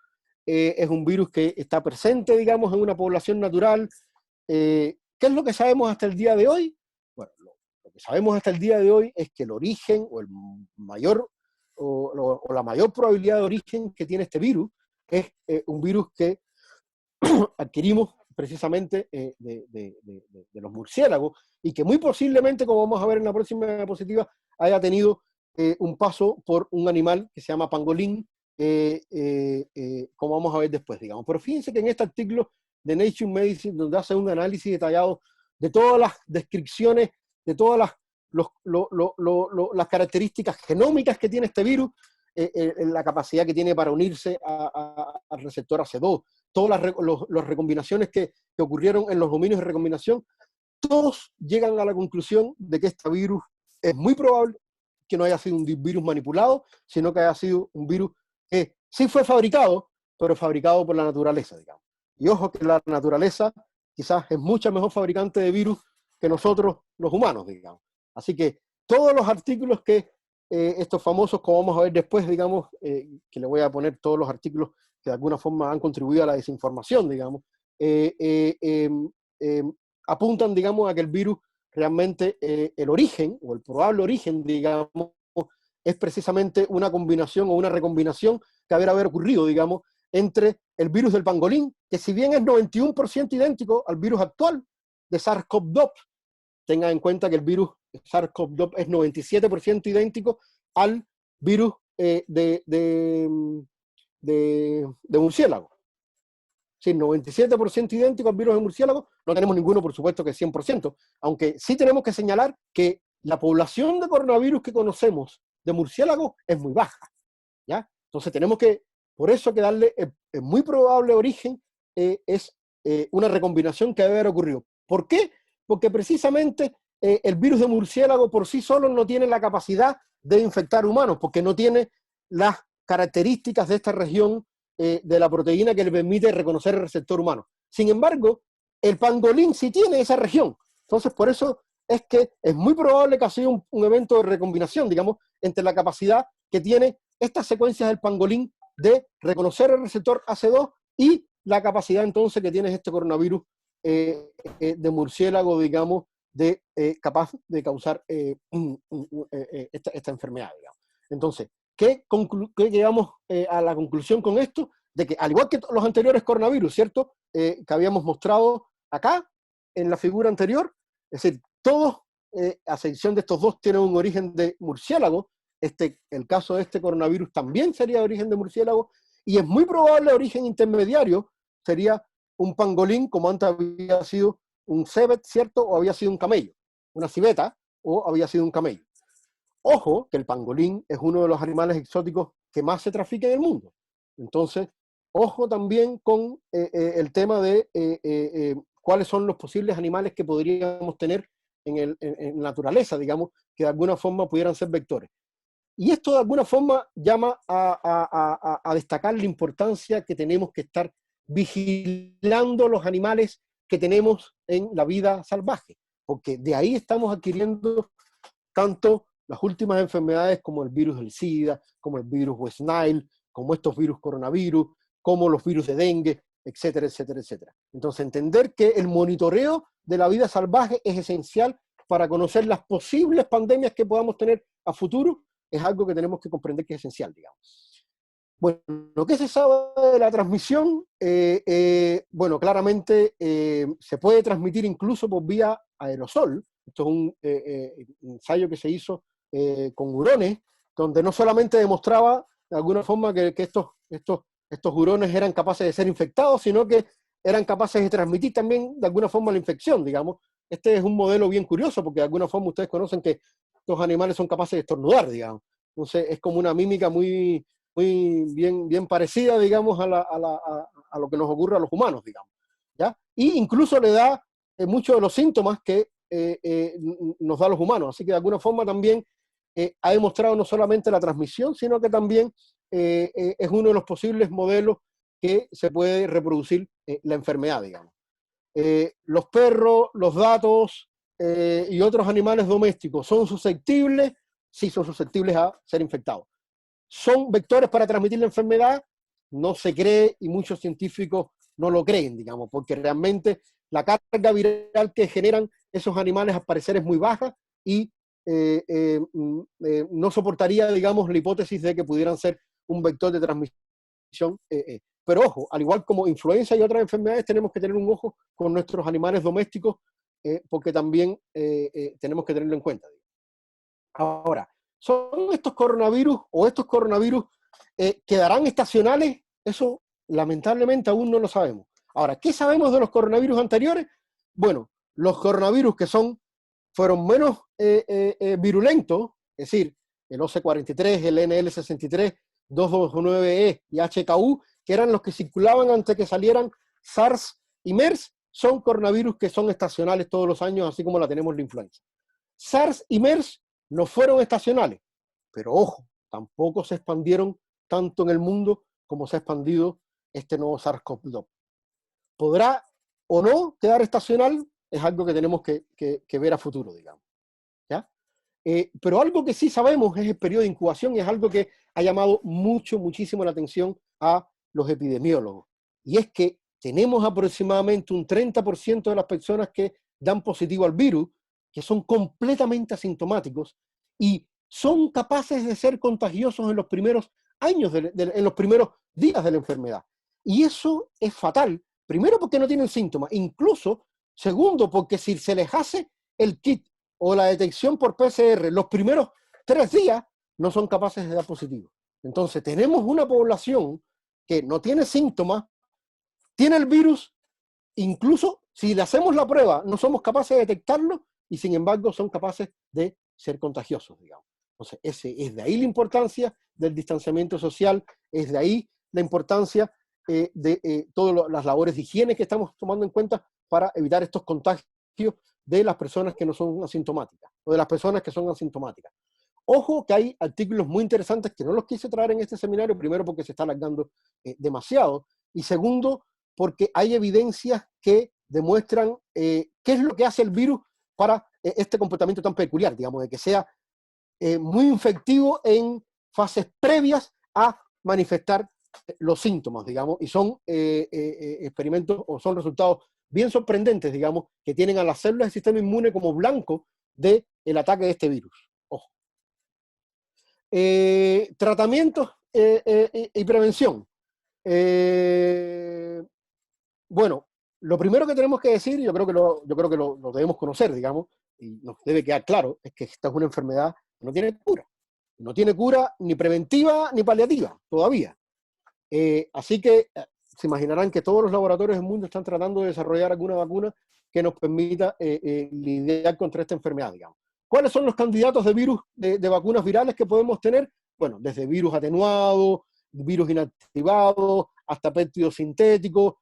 es un virus que está presente, digamos, en una población natural. ¿Qué es lo que sabemos hasta el día de hoy? Bueno, lo que sabemos hasta el día de hoy es que el origen, o el mayor, o la mayor probabilidad de origen que tiene este virus, es un virus que adquirimos precisamente de los murciélagos, y que muy posiblemente, como vamos a ver en la próxima diapositiva, haya tenido un paso por un animal que se llama pangolín, como vamos a ver después, digamos. Pero fíjense que en este artículo de Nature Medicine, donde hace un análisis detallado de todas las descripciones, de todas las características genómicas que tiene este virus, la capacidad que tiene para unirse al receptor AC2, todas las recombinaciones que ocurrieron en los dominios de recombinación, todos llegan a la conclusión de que este virus es muy probable que no haya sido un virus manipulado, sino que haya sido un virus que sí fue fabricado, pero fabricado por la naturaleza, digamos. Y ojo que la naturaleza quizás es mucho mejor fabricante de virus que nosotros los humanos, digamos. Así que todos los artículos que estos famosos, como vamos a ver después, digamos, que le voy a poner todos los artículos que de alguna forma han contribuido a la desinformación, digamos, apuntan, digamos, a que el virus realmente, el origen, o el probable origen, digamos, es precisamente una combinación o una recombinación que haber ocurrido, digamos, entre el virus del pangolín, que si bien es 91% idéntico al virus actual de SARS-CoV-2, tengan en cuenta que el virus SARS-CoV-2 es 97% idéntico al virus de murciélago. Sí, 97% idéntico al virus de murciélago, no tenemos ninguno, por supuesto, que es 100%, aunque sí tenemos que señalar que la población de coronavirus que conocemos de murciélago es muy baja, ¿ya? Entonces tenemos que, por eso que darle el muy probable origen es una recombinación que debe haber ocurrido. ¿Por qué? Porque precisamente el virus de murciélago por sí solo no tiene la capacidad de infectar humanos, porque no tiene las características de esta región de la proteína que le permite reconocer el receptor humano. Sin embargo, el pangolín sí tiene esa región. Entonces, por eso es que es muy probable que ha sido un evento de recombinación, digamos, entre la capacidad que tiene estas secuencias del pangolín de reconocer el receptor AC2 y la capacidad entonces que tiene este coronavirus de murciélago, digamos, capaz de causar esta enfermedad, digamos. Entonces, ¿qué llegamos a la conclusión con esto? De que, al igual que los anteriores coronavirus, ¿cierto? Que habíamos mostrado acá, en la figura anterior, es decir, todos, a excepción de estos dos, tienen un origen de murciélago. El caso de este coronavirus también sería de origen de murciélago, y es muy probable origen intermediario, sería un pangolín, como antes había sido un cebet, ¿cierto? O había sido un camello, una civeta, o había sido un camello. Ojo, que el pangolín es uno de los animales exóticos que más se trafica en el mundo. Entonces, ojo también con el tema de cuáles son los posibles animales que podríamos tener en naturaleza, digamos, que de alguna forma pudieran ser vectores. Y esto de alguna forma llama a destacar la importancia que tenemos que estar vigilando los animales que tenemos en la vida salvaje, porque de ahí estamos adquiriendo tanto las últimas enfermedades como el virus del SIDA, como el virus West Nile, como estos virus coronavirus, como los virus de dengue, etcétera, etcétera, etcétera. Entonces, entender que el monitoreo de la vida salvaje es esencial para conocer las posibles pandemias que podamos tener a futuro, es algo que tenemos que comprender que es esencial, digamos. Bueno, lo que se sabe de la transmisión, bueno, claramente se puede transmitir incluso por vía aerosol, Esto es un ensayo que se hizo con hurones, donde no solamente demostraba de alguna forma que estos hurones eran capaces de ser infectados, sino que eran capaces de transmitir también de alguna forma la infección, digamos. Este es un modelo bien curioso, porque de alguna forma ustedes conocen que estos animales son capaces de estornudar, digamos. Entonces es como una mímica muy bien parecida, digamos, a lo que nos ocurre a los humanos, digamos, ¿ya? Y incluso le da muchos de los síntomas que nos da a los humanos. Así que de alguna forma también ha demostrado no solamente la transmisión, sino que también es uno de los posibles modelos que se puede reproducir la enfermedad, digamos. Los perros, los gatos y otros animales domésticos son susceptibles, sí son susceptibles a ser infectados. ¿Son vectores para transmitir la enfermedad? No se cree y muchos científicos no lo creen, digamos, porque realmente la carga viral que generan esos animales al parecer es muy baja y no soportaría, digamos, la hipótesis de que pudieran ser un vector de transmisión. Pero ojo, al igual como influenza y otras enfermedades, tenemos que tener un ojo con nuestros animales domésticos porque también tenemos que tenerlo en cuenta. Ahora, ¿son estos coronavirus o estos coronavirus quedarán estacionales? Eso lamentablemente aún no lo sabemos. Ahora, ¿qué sabemos de los coronavirus anteriores? Bueno, los coronavirus que fueron menos virulentos, es decir, el OC43, el NL63, 229E y HKU, que eran los que circulaban antes que salieran SARS y MERS, son coronavirus que son estacionales todos los años, así como la tenemos la influenza. SARS y MERS no fueron estacionales, pero ojo, tampoco se expandieron tanto en el mundo como se ha expandido este nuevo SARS-CoV-2. ¿Podrá o no quedar estacional? Es algo que tenemos que ver a futuro, digamos, ¿ya? Pero algo que sí sabemos es el periodo de incubación y es algo que ha llamado muchísimo la atención a los epidemiólogos. Y es que tenemos aproximadamente un 30% de las personas que dan positivo al virus, que son completamente asintomáticos y son capaces de ser contagiosos en los primeros años, en los primeros días de la enfermedad. Y eso es fatal, primero porque no tienen síntomas, incluso, segundo, porque si se les hace el kit o la detección por PCR los primeros 3 días, no son capaces de dar positivo. Entonces tenemos una población que no tiene síntomas, tiene el virus, incluso si le hacemos la prueba, no somos capaces de detectarlo y sin embargo son capaces de ser contagiosos, digamos. Entonces, es de ahí la importancia del distanciamiento social, es de ahí la importancia de todas las labores de higiene que estamos tomando en cuenta para evitar estos contagios de las personas que no son asintomáticas o de las personas que son asintomáticas. Ojo que hay artículos muy interesantes que no los quise traer en este seminario, primero porque se está alargando demasiado y segundo porque hay evidencias que demuestran qué es lo que hace el virus para este comportamiento tan peculiar, digamos, de que sea muy infectivo en fases previas a manifestar los síntomas, digamos, y son experimentos o son resultados bien sorprendentes, digamos, que tienen a las células del sistema inmune como blanco del ataque de este virus. Ojo. Tratamientos y prevención. Bueno, lo primero que tenemos que decir, yo creo que lo debemos conocer, digamos, y nos debe quedar claro, es que esta es una enfermedad que no tiene cura. No tiene cura ni preventiva ni paliativa, todavía. Así que se imaginarán que todos los laboratorios del mundo están tratando de desarrollar alguna vacuna que nos permita lidiar contra esta enfermedad, digamos. ¿Cuáles son los candidatos de virus, de vacunas virales que podemos tener? Bueno, desde virus atenuado, virus inactivado, hasta péptidos sintéticos,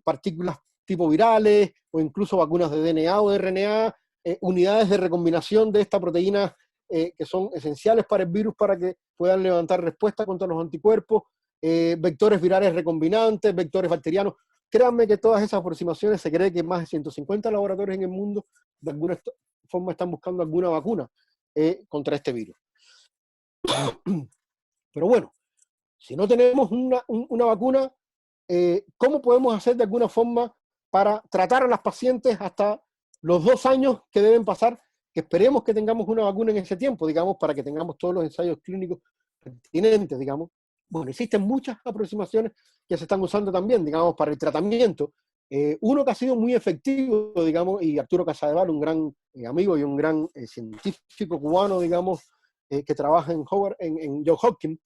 partículas tipo virales, o incluso vacunas de DNA o de RNA, unidades de recombinación de esta proteína que son esenciales para el virus para que puedan levantar respuesta contra los anticuerpos, vectores virales recombinantes, vectores bacterianos. Créanme que todas esas aproximaciones se cree que más de 150 laboratorios en el mundo de alguna forma están buscando alguna vacuna contra este virus. Pero bueno, si no tenemos una vacuna, ¿cómo podemos hacer de alguna forma para tratar a las pacientes hasta los 2 años que deben pasar? Que esperemos que tengamos una vacuna en ese tiempo, digamos, para que tengamos todos los ensayos clínicos pertinentes, digamos. Bueno, existen muchas aproximaciones que se están usando también, digamos, para el tratamiento. Uno que ha sido muy efectivo, digamos, y Arturo Casadevall, un gran amigo y un gran científico cubano, digamos, que trabaja en Johns Hopkins,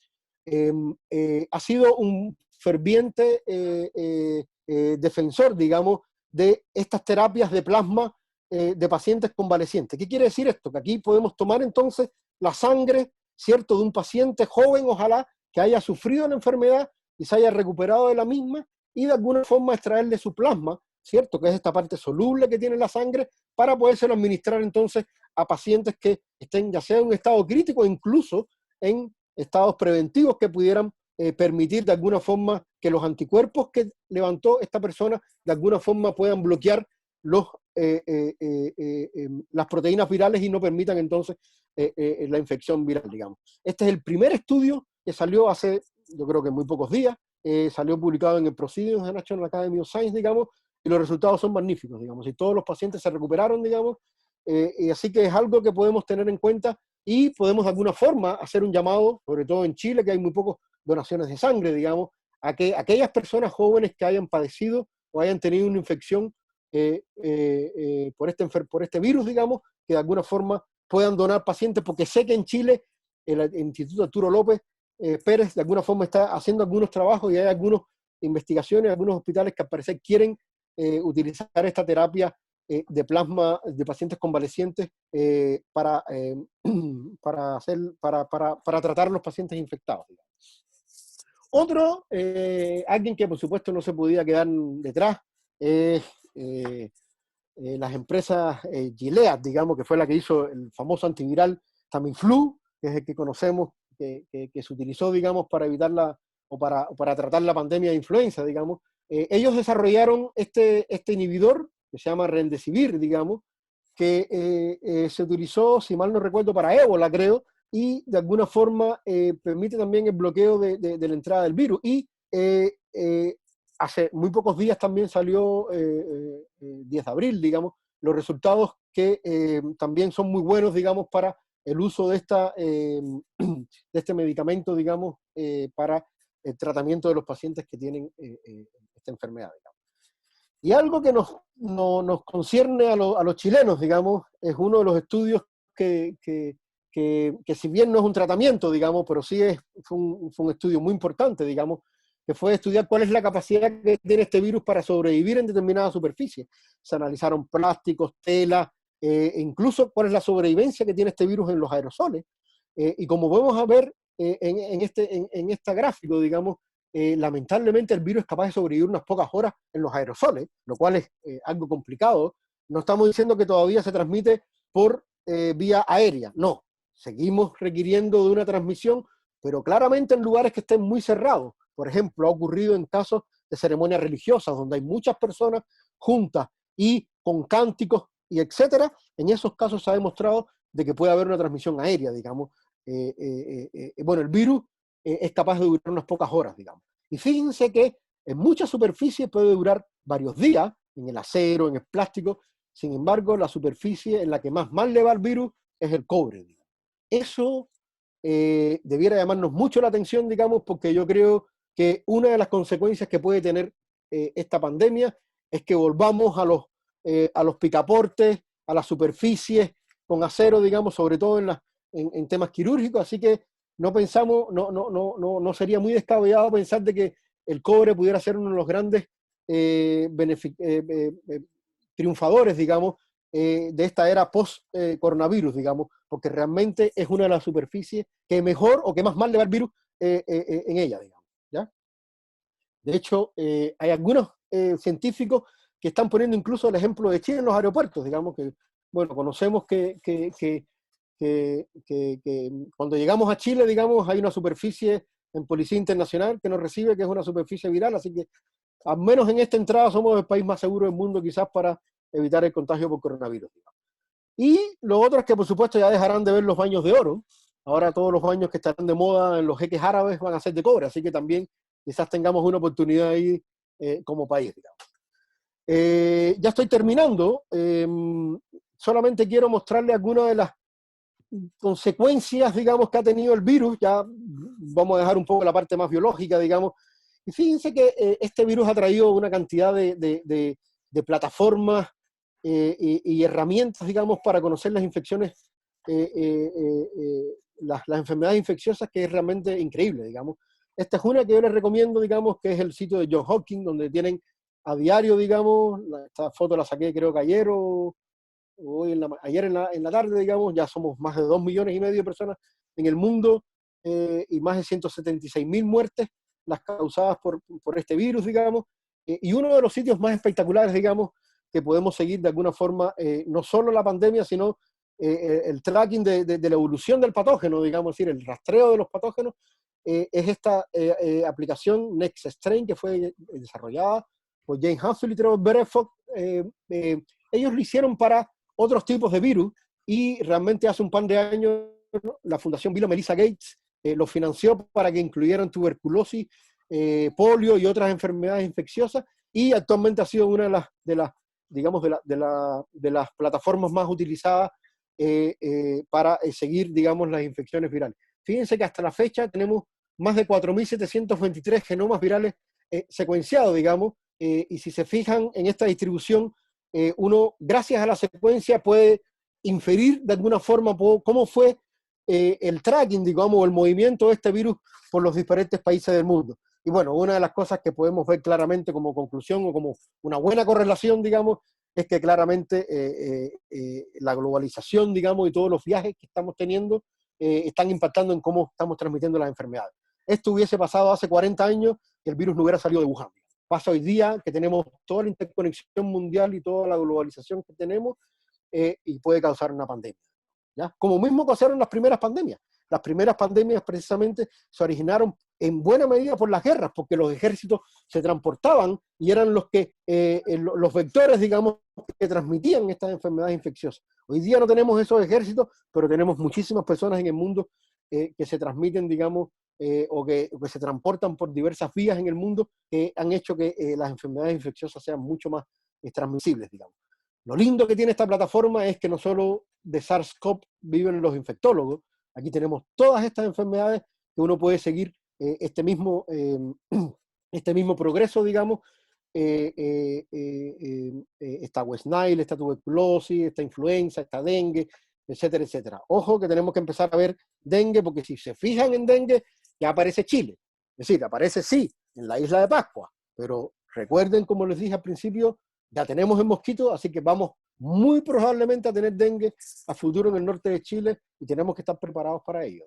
ha sido un ferviente defensor, digamos, de estas terapias de plasma de pacientes convalecientes. ¿Qué quiere decir esto? Que aquí podemos tomar entonces la sangre, ¿cierto?, de un paciente joven, ojalá, que haya sufrido la enfermedad y se haya recuperado de la misma, y de alguna forma extraerle su plasma, ¿cierto?, que es esta parte soluble que tiene la sangre, para podérselo administrar entonces a pacientes que estén ya sea en un estado crítico o incluso en estados preventivos que pudieran permitir de alguna forma que los anticuerpos que levantó esta persona de alguna forma puedan bloquear las proteínas virales y no permitan entonces la infección viral, digamos. Este es el primer estudio que salió hace, yo creo que muy pocos días, salió publicado en el Proceedings of the National Academy of Science, digamos, y los resultados son magníficos, digamos, y todos los pacientes se recuperaron, digamos, y así que es algo que podemos tener en cuenta y podemos de alguna forma hacer un llamado, sobre todo en Chile, que hay muy pocas donaciones de sangre, digamos, a que aquellas personas jóvenes que hayan padecido o hayan tenido una infección por este virus, digamos, que de alguna forma puedan donar pacientes, porque sé que en Chile el Instituto Arturo López Pérez de alguna forma está haciendo algunos trabajos y hay algunas investigaciones, algunos hospitales que al parecer quieren utilizar esta terapia de plasma de pacientes convalecientes para tratar a los pacientes infectados, digamos. Otro, alguien que por supuesto no se podía quedar detrás, las empresas Gilead, digamos, que fue la que hizo el famoso antiviral Tamiflu, que es el que conocemos, que se utilizó, digamos, para evitar o para tratar la pandemia de influenza, digamos. Ellos desarrollaron este inhibidor, que se llama Remdesivir, digamos, que se utilizó, si mal no recuerdo, para ébola, creo, y de alguna forma permite también el bloqueo de la entrada del virus. Y hace muy pocos días también salió, 10 de abril, digamos, los resultados que también son muy buenos, digamos, para el uso de este medicamento, digamos, para el tratamiento de los pacientes que tienen esta enfermedad, digamos. Y algo que nos concierne a los chilenos, digamos, es uno de los estudios que si bien no es un tratamiento, digamos, pero sí fue un estudio muy importante, digamos, que fue estudiar cuál es la capacidad que tiene este virus para sobrevivir en determinadas superficies. Se analizaron plásticos, tela, incluso cuál es la sobrevivencia que tiene este virus en los aerosoles. Y como podemos ver en este gráfico, digamos, lamentablemente el virus es capaz de sobrevivir unas pocas horas en los aerosoles, lo cual es algo complicado. No estamos diciendo que todavía se transmite por vía aérea, no. Seguimos requiriendo de una transmisión, pero claramente en lugares que estén muy cerrados. Por ejemplo, ha ocurrido en casos de ceremonias religiosas, donde hay muchas personas juntas y con cánticos y etcétera. En esos casos se ha demostrado de que puede haber una transmisión aérea, digamos. Bueno, el virus es capaz de durar unas pocas horas, digamos. Y fíjense que en muchas superficies puede durar varios días, en el acero, en el plástico. Sin embargo, la superficie en la que más mal le va el virus es el cobre, digamos. Eso debiera llamarnos mucho la atención, digamos, porque yo creo que una de las consecuencias que puede tener esta pandemia es que volvamos a los picaportes, a las superficies con acero, digamos, sobre todo en temas quirúrgicos. Así que no sería muy descabellado pensar de que el cobre pudiera ser uno de los grandes triunfadores, digamos, de esta era post-coronavirus, digamos, porque realmente es una de las superficies que mejor o que más mal le va el virus en ella, digamos, ¿ya? De hecho, hay algunos científicos que están poniendo incluso el ejemplo de Chile en los aeropuertos, digamos, que, bueno, conocemos que cuando llegamos a Chile, digamos, hay una superficie en Policía Internacional que nos recibe, que es una superficie viral, así que al menos en esta entrada somos el país más seguro del mundo quizás para evitar el contagio por coronavirus, digamos. Y lo otro es que por supuesto ya dejarán de ver los baños de oro. Ahora todos los baños que estarán de moda en los jeques árabes van a ser de cobre, así que también quizás tengamos una oportunidad ahí como país, digamos. Ya estoy terminando. Solamente quiero mostrarle algunas de las consecuencias, digamos, que ha tenido el virus. Ya vamos a dejar un poco la parte más biológica, digamos, Y fíjense que este virus ha traído una cantidad de plataformas y herramientas, digamos, para conocer las infecciones, las enfermedades infecciosas, que es realmente increíble, digamos. Esta es una que yo les recomiendo, digamos, que es el sitio de Johns Hopkins, donde tienen a diario, digamos, esta foto la saqué creo que ayer o hoy ayer en la tarde, digamos, ya somos más de 2,5 millones de personas en el mundo y más de 176.000 muertes las causadas por este virus, digamos, y uno de los sitios más espectaculares, digamos, que podemos seguir de alguna forma, no solo la pandemia, sino el tracking de la evolución del patógeno, digamos, es decir, el rastreo de los patógenos, es esta aplicación NextStrain, que fue desarrollada por James Hadfield y Trevor Bereford. Ellos lo hicieron para otros tipos de virus, y realmente hace un par de años, ¿no?, la Fundación Bill y Melinda Gates lo financió para que incluyeran tuberculosis, polio y otras enfermedades infecciosas, y actualmente ha sido una de las plataformas más utilizadas para seguir, digamos, las infecciones virales. Fíjense que hasta la fecha tenemos más de 4.723 genomas virales secuenciados, digamos, y si se fijan en esta distribución, uno, gracias a la secuencia, puede inferir de alguna forma cómo fue el tracking, digamos, o el movimiento de este virus por los diferentes países del mundo. Y bueno, una de las cosas que podemos ver claramente como conclusión o como una buena correlación, digamos, es que claramente la globalización, digamos, y todos los viajes que estamos teniendo están impactando en cómo estamos transmitiendo las enfermedades. Esto hubiese pasado hace 40 años y el virus no hubiera salido de Wuhan. Pasa hoy día que tenemos toda la interconexión mundial y toda la globalización que tenemos y puede causar una pandemia, ¿ya? Como mismo causaron las primeras pandemias. Las primeras pandemias precisamente se originaron en buena medida por las guerras, porque los ejércitos se transportaban y eran los vectores, digamos, que transmitían estas enfermedades infecciosas. Hoy día no tenemos esos ejércitos, pero tenemos muchísimas personas en el mundo que se transmiten, digamos, o que se transportan por diversas vías en el mundo, que han hecho que las enfermedades infecciosas sean mucho más transmisibles, digamos. Lo lindo que tiene esta plataforma es que no solo de SARS-CoV viven los infectólogos, aquí tenemos todas estas enfermedades que uno puede seguir este mismo progreso, digamos. Esta West Nile, esta tuberculosis, esta influenza, esta dengue, etcétera, etcétera. Ojo que tenemos que empezar a ver dengue, porque si se fijan en dengue, ya aparece Chile. Es decir, aparece sí, en la isla de Pascua, pero recuerden, como les dije al principio, ya tenemos el mosquito, así que vamos muy probablemente a tener dengue a futuro en el norte de Chile y tenemos que estar preparados para ello.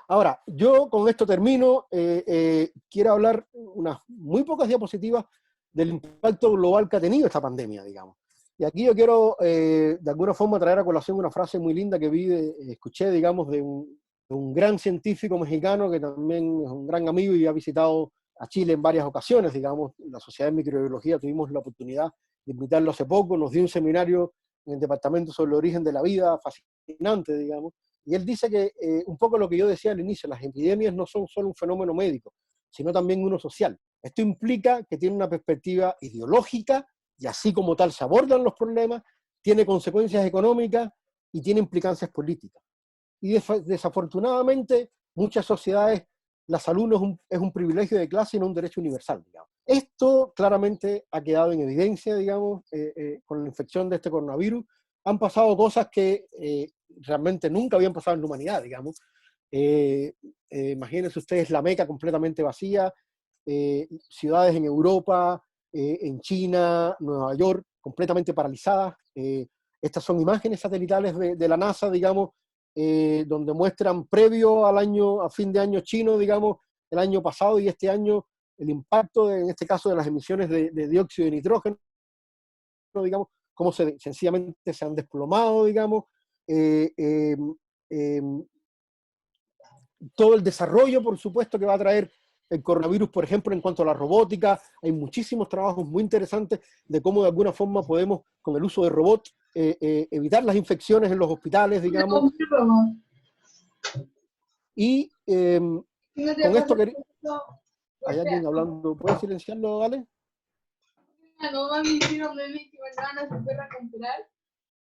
Ahora, yo con esto termino. Quiero hablar unas muy pocas diapositivas del impacto global que ha tenido esta pandemia, digamos. Y aquí yo quiero, de alguna forma, traer a colación una frase muy linda que escuché, digamos, de un gran científico mexicano que también es un gran amigo y ha visitado a Chile en varias ocasiones, digamos. La Sociedad de Microbiología tuvimos la oportunidad de invitarlo hace poco, nos dio un seminario en el departamento sobre el origen de la vida, fascinante, digamos. Y él dice que un poco lo que yo decía al inicio, las epidemias no son solo un fenómeno médico, sino también uno social. Esto implica que tiene una perspectiva ideológica y así como tal se abordan los problemas, tiene consecuencias económicas y tiene implicancias políticas. Y desafortunadamente, muchas sociedades, la salud no es un privilegio de clase y no un derecho universal, digamos. Esto claramente ha quedado en evidencia, digamos, con la infección de este coronavirus. Han pasado cosas que realmente nunca habían pasado en la humanidad, digamos. Imagínense ustedes la Meca completamente vacía, ciudades en Europa, en China, Nueva York, completamente paralizadas. Estas son imágenes satelitales de la NASA, digamos, donde muestran previo a fin de año chino, digamos, el año pasado y este año, el impacto, en este caso, de las emisiones de dióxido de nitrógeno, digamos, cómo sencillamente se han desplomado, digamos. Todo el desarrollo, por supuesto, que va a traer el coronavirus, por ejemplo, en cuanto a la robótica. Hay muchísimos trabajos muy interesantes de cómo de alguna forma podemos, con el uso de robots, evitar las infecciones en los hospitales, digamos. Y con esto quería... ¿Hay alguien hablando? ¿Puedes silenciarlo, Ale?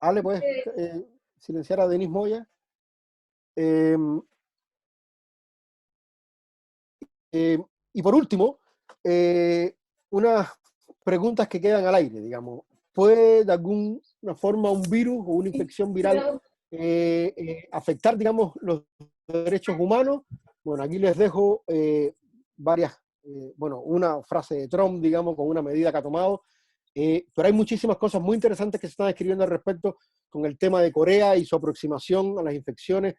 Ale, ¿puedes silenciar a Denis Moya? Y por último, unas preguntas que quedan al aire, digamos. ¿Puede de alguna forma un virus o una infección viral afectar, digamos, los derechos humanos? Bueno, aquí les dejo varias, bueno, una frase de Trump, digamos, con una medida que ha tomado, pero hay muchísimas cosas muy interesantes que se están escribiendo al respecto con el tema de Corea y su aproximación a las infecciones,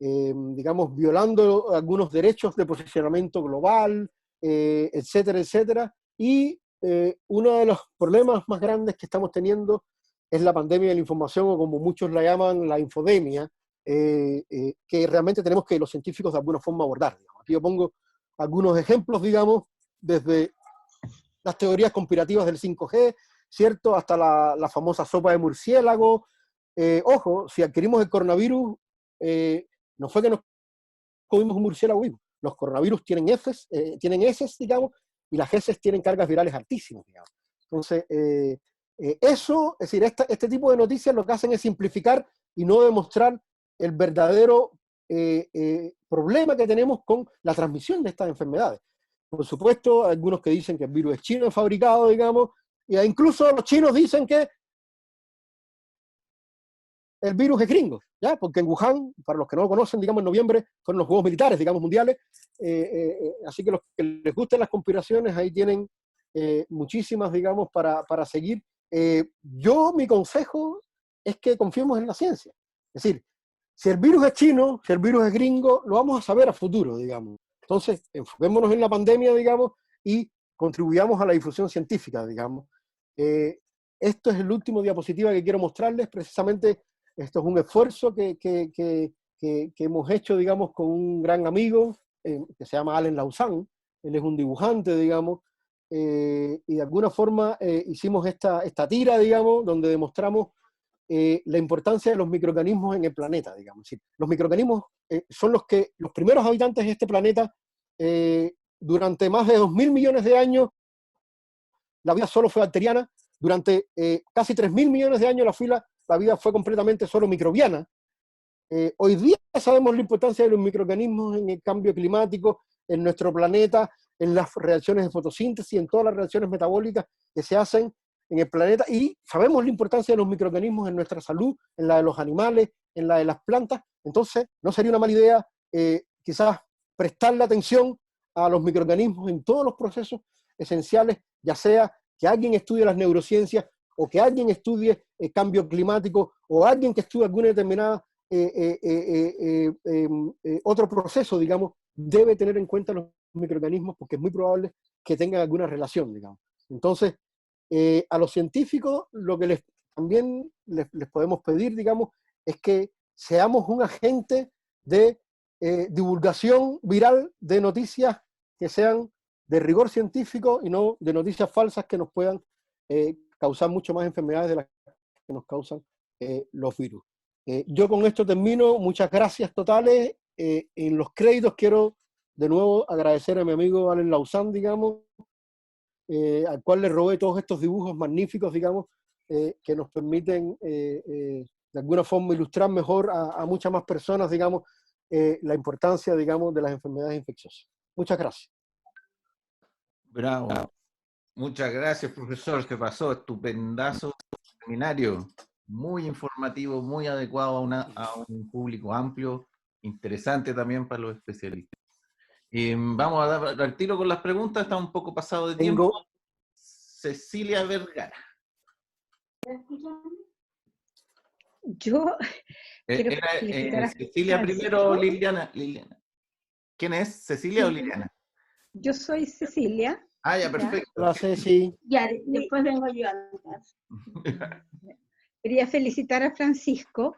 digamos, violando algunos derechos de posicionamiento global, etcétera, etcétera. Y uno de los problemas más grandes que estamos teniendo es la pandemia de la información, o como muchos la llaman, la infodemia, que realmente tenemos que los científicos de alguna forma abordar. Digamos. Aquí yo pongo algunos ejemplos, digamos, desde las teorías conspirativas del 5G, ¿cierto? Hasta la famosa sopa de murciélago. Ojo, si adquirimos el coronavirus, no fue que nos comimos un murciélago vivo. Los coronavirus tienen heces, digamos, y las heces tienen cargas virales altísimas, digamos. Entonces, eso, es decir, este tipo de noticias lo que hacen es simplificar y no demostrar el verdadero problema que tenemos con la transmisión de estas enfermedades. Por supuesto, hay algunos que dicen que el virus es chino, es fabricado, digamos, y incluso los chinos dicen que el virus es gringo, ¿ya? Porque en Wuhan, para los que no lo conocen, digamos, en noviembre fueron los Juegos Militares, digamos, mundiales, así que los que les gusten las conspiraciones, ahí tienen muchísimas, digamos, para seguir. Mi consejo es que confiemos en la ciencia. Es decir, si el virus es chino, si el virus es gringo, lo vamos a saber a futuro, digamos. Entonces, enfoquémonos en la pandemia, digamos, y contribuyamos a la difusión científica, digamos. Esto es el último diapositiva que quiero mostrarles. Precisamente, esto es un esfuerzo que hemos hecho, digamos, con un gran amigo que se llama Allen Lausanne. Él es un dibujante, digamos, y de alguna forma hicimos esta tira, digamos, donde demostramos la importancia de los microorganismos en el planeta, digamos. Es decir, los microorganismos son los primeros habitantes de este planeta. Durante más de 2.000 millones de años, la vida solo fue bacteriana. Durante casi 3.000 millones de años, la vida fue completamente solo microbiana. Hoy día sabemos la importancia de los microorganismos en el cambio climático, en nuestro planeta, en las reacciones de fotosíntesis, en todas las reacciones metabólicas que se hacen en el planeta, y sabemos la importancia de los microorganismos en nuestra salud, en la de los animales, en la de las plantas. Entonces, no sería una mala idea quizás prestarle atención a los microorganismos en todos los procesos esenciales, ya sea que alguien estudie las neurociencias, o que alguien estudie el cambio climático, o alguien que estudie alguna determinada otro proceso, digamos, debe tener en cuenta los microorganismos, porque es muy probable que tengan alguna relación, digamos. Entonces, a los científicos lo que también les podemos pedir, digamos, es que seamos un agente de divulgación viral de noticias que sean de rigor científico y no de noticias falsas que nos puedan causar mucho más enfermedades de las que nos causan los virus. Yo con esto termino. Muchas gracias totales. En los créditos quiero de nuevo agradecer a mi amigo Allen Lausanne, digamos, al cual le robé todos estos dibujos magníficos, digamos, que nos permiten de alguna forma ilustrar mejor a muchas más personas, digamos, la importancia, digamos, de las enfermedades infecciosas. Muchas gracias. Bravo. Muchas gracias, profesor. Se pasó estupendazo seminario. Muy informativo, muy adecuado a un público amplio, interesante también para los especialistas. Vamos a dar al tiro con las preguntas, está un poco pasado de tiempo. Cecilia Vergara. Yo quiero felicitar a Cecilia primero, Liliana. ¿Quién es? ¿Cecilia o Liliana? Yo soy Cecilia. Ah, ya, perfecto. Hola, Ceci. Ya, después vengo yo. Quería felicitar a Francisco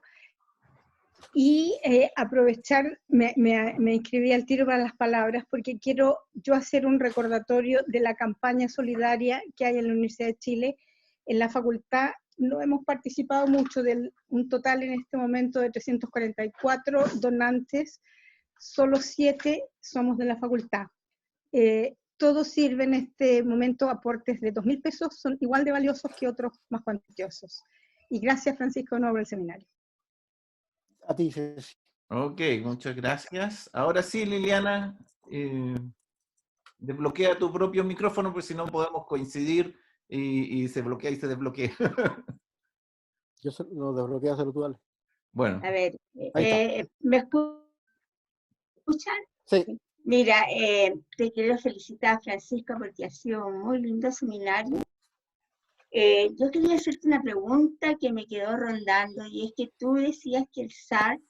y aprovechar, me inscribí al tiro para las palabras, porque quiero yo hacer un recordatorio de la campaña solidaria que hay en la Universidad de Chile. En la facultad no hemos participado mucho, un total en este momento de 344 donantes, solo 7 somos de la facultad. Todos sirven en este momento aportes de 2.000 pesos, son igual de valiosos que otros más cuantiosos. Y gracias, Francisco, de nuevo por el seminario. A ti, Ceci. Ok, muchas gracias. Ahora sí, Liliana, Desbloquea tu propio micrófono, porque si no podemos coincidir y se bloquea y se desbloquea. No, desbloqueaselo tú, dale. Bueno. A ver, Ahí está. ¿me escuchan? Sí. Mira, te quiero felicitar, Francisco, porque ha sido un muy lindo seminario. Yo quería hacerte una pregunta que me quedó rondando, y es que tú decías que el SARS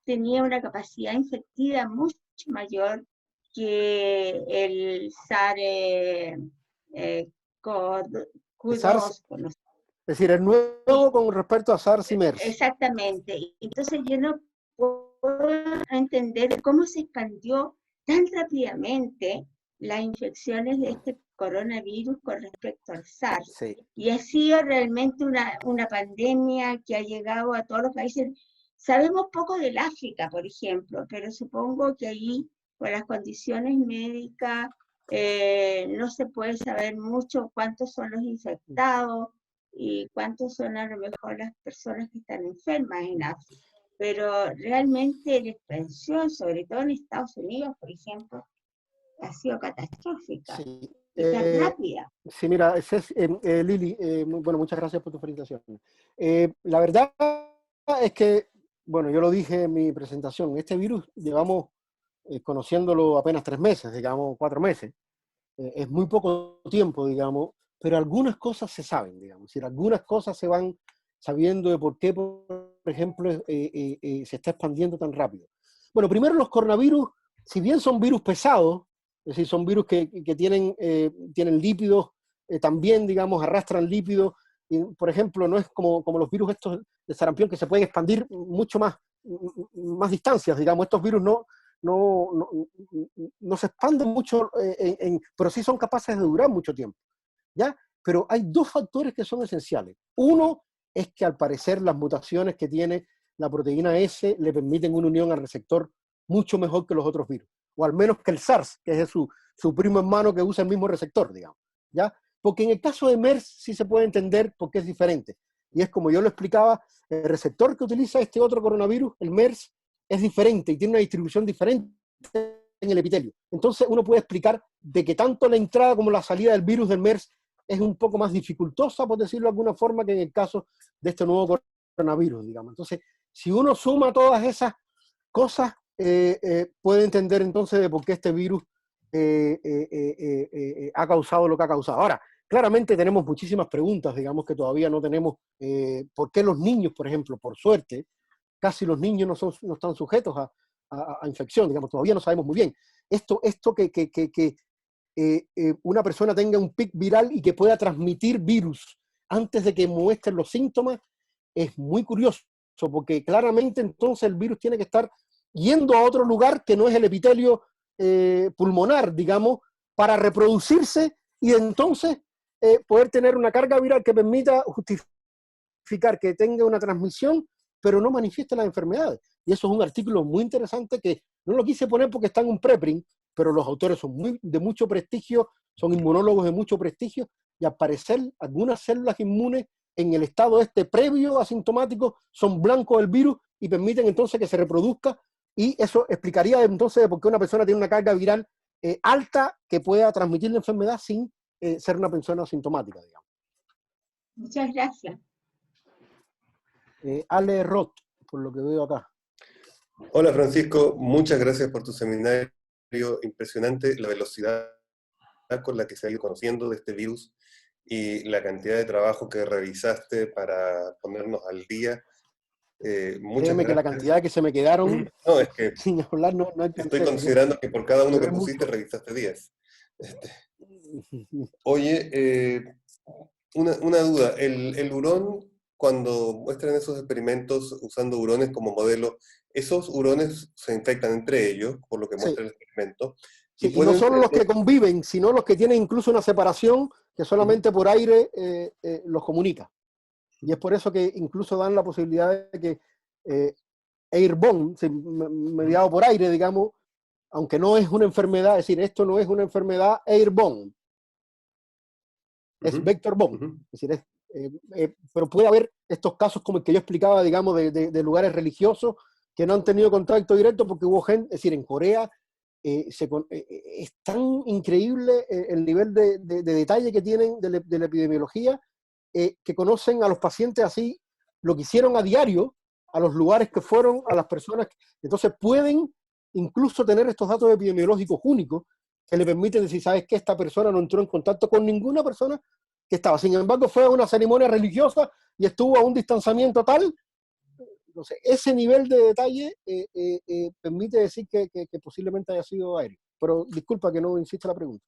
tenía una capacidad infectiva mucho mayor que el SARS, SARS-CoV-2. No sé. es decir, es nuevo con respecto a SARS y MERS. Exactamente. Entonces yo no puedo entender cómo se expandió tan rápidamente las infecciones de este coronavirus con respecto al SARS. Sí. Y ha sido realmente una pandemia que ha llegado a todos los países. Sabemos poco del África, por ejemplo, pero supongo que ahí, por las condiciones médicas, no se puede saber mucho cuántos son los infectados y cuántos son a lo mejor las personas que están enfermas en África. Pero realmente la expansión, sobre todo en Estados Unidos, por ejemplo, ha sido catastrófica. Sí. Y tan rápida. Sí, mira, Lili, bueno, muchas gracias por tu felicitación. La verdad es que, bueno, yo lo dije en mi presentación, este virus llevamos conociéndolo apenas 3 meses, digamos, 4 meses. Es muy poco tiempo, digamos, pero algunas cosas se saben, digamos, es decir, algunas cosas se van sabiendo de por qué, por ejemplo, se está expandiendo tan rápido. Bueno, primero los coronavirus, si bien son virus pesados, es decir, son virus que tienen lípidos, también, digamos, arrastran lípidos, y, por ejemplo, no es como los virus estos de sarampión que se pueden expandir mucho más distancias, digamos, estos virus no se expanden mucho, pero sí son capaces de durar mucho tiempo, ¿ya? Pero hay 2 factores que son esenciales. Uno es que al parecer las mutaciones que tiene la proteína S le permiten una unión al receptor mucho mejor que los otros virus, o al menos que el SARS, que es su primo hermano que usa el mismo receptor, digamos, ¿ya? Porque en el caso de MERS sí se puede entender por qué es diferente. Y es como yo lo explicaba, el receptor que utiliza este otro coronavirus, el MERS, es diferente y tiene una distribución diferente en el epitelio. Entonces uno puede explicar de que tanto la entrada como la salida del virus del MERS es un poco más dificultosa, por decirlo de alguna forma, que en el caso de este nuevo coronavirus, digamos. Entonces, si uno suma todas esas cosas, puede entender entonces de por qué este virus ha causado lo que ha causado. Ahora, claramente tenemos muchísimas preguntas, digamos, que todavía no tenemos. ¿Por qué los niños, por ejemplo, por suerte, casi los niños no están sujetos a infección? Digamos, todavía no sabemos muy bien. Esto que una persona tenga un pic viral y que pueda transmitir virus antes de que muestren los síntomas es muy curioso, porque claramente entonces el virus tiene que estar yendo a otro lugar que no es el epitelio pulmonar, digamos, para reproducirse y entonces poder tener una carga viral que permita justificar que tenga una transmisión, pero no manifieste las enfermedades. Y eso es un artículo muy interesante que no lo quise poner porque está en un preprint, pero los autores son de mucho prestigio, son inmunólogos de mucho prestigio, y al parecer algunas células inmunes en el estado este previo asintomático son blancos del virus y permiten entonces que se reproduzca, y eso explicaría entonces de por qué una persona tiene una carga viral alta que pueda transmitir la enfermedad sin ser una persona asintomática, digamos. Muchas gracias. Ale Roth, por lo que veo acá. Hola Francisco, muchas gracias por tu seminario, impresionante la velocidad con la que se ha ido conociendo de este virus y la cantidad de trabajo que realizaste para ponernos al día. Muchas Créeme que la cantidad que se me quedaron no, es que sin hablar no estoy considerando que por cada uno que pero es pusiste mucho. revisaste 10. Oye, una duda, el hurón, cuando muestran esos experimentos usando hurones como modelo, esos hurones se infectan entre ellos, por lo que Sí. muestra el experimento. Sí, y no solo los que conviven, sino los que tienen incluso una separación que solamente por aire los comunica. Y es por eso que incluso dan la posibilidad de que airborne, mediado por aire, digamos, aunque no es una enfermedad, es decir, esto no es una enfermedad airborne, es vector-borne. Es decir, pero puede haber estos casos como el que yo explicaba, digamos, de lugares religiosos que no han tenido contacto directo porque hubo gente, es decir, en Corea es tan increíble el nivel de detalle que tienen de la epidemiología, que conocen a los pacientes así, lo que hicieron a diario, a los lugares que fueron, a las personas. Entonces pueden incluso tener estos datos epidemiológicos únicos que le permiten decir, ¿sabes qué? Esta persona no entró en contacto con ninguna persona que estaba. Sin embargo, fue a una ceremonia religiosa y estuvo a un distanciamiento tal. Entonces, ese nivel de detalle permite decir que posiblemente haya sido aéreo. Pero disculpa que no insista la pregunta.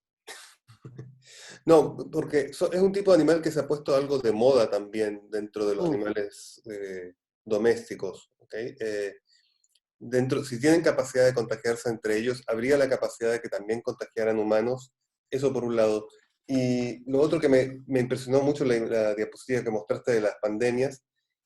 No, porque es un tipo de animal que se ha puesto algo de moda también dentro de los animales domésticos. ¿Okay? Si tienen capacidad de contagiarse entre ellos, habría la capacidad de que también contagiaran humanos. Eso por un lado. Y lo otro que me impresionó mucho la diapositiva que mostraste de las pandemias,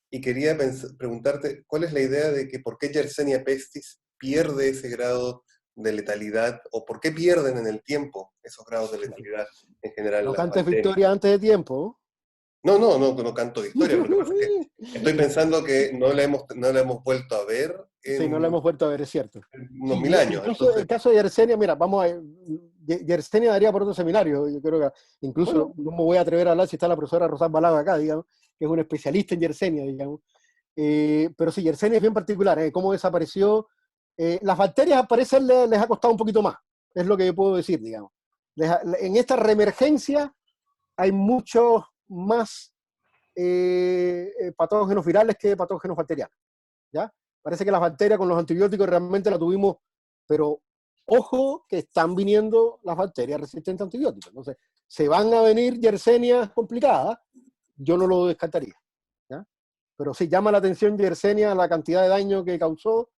y quería preguntarte, ¿cuál es la idea de que por qué Yersinia pestis pierde ese grado de letalidad, o por qué pierden en el tiempo esos grados de letalidad en general No las cantes pandemias? victoria antes de tiempo. No canto victoria, pero lo que pasa es que estoy pensando que no la hemos vuelto a ver Sí, no la hemos vuelto a ver, es cierto. en unos Sí, 1000 años. el caso de Yersinia, mira, vamos a... Yersinia daría por otro seminario. Yo creo que incluso no me voy a atrever a hablar si está la profesora Rosana Balaga acá, digamos, que es una especialista en Yersinia, digamos. Pero sí, Yersinia es bien particular, cómo desapareció. Las bacterias al parecer les ha costado un poquito más, es lo que yo puedo decir, digamos. En esta reemergencia hay muchos más patógenos virales que patógenos bacterianos, ¿ya? Parece que las bacterias con los antibióticos realmente la tuvimos, pero ojo que están viniendo las bacterias resistentes a antibióticos. Entonces, se van a venir Yersenias complicadas, yo no lo descartaría, ¿ya? Pero sí, llama la atención Yersinia la cantidad de daño que causó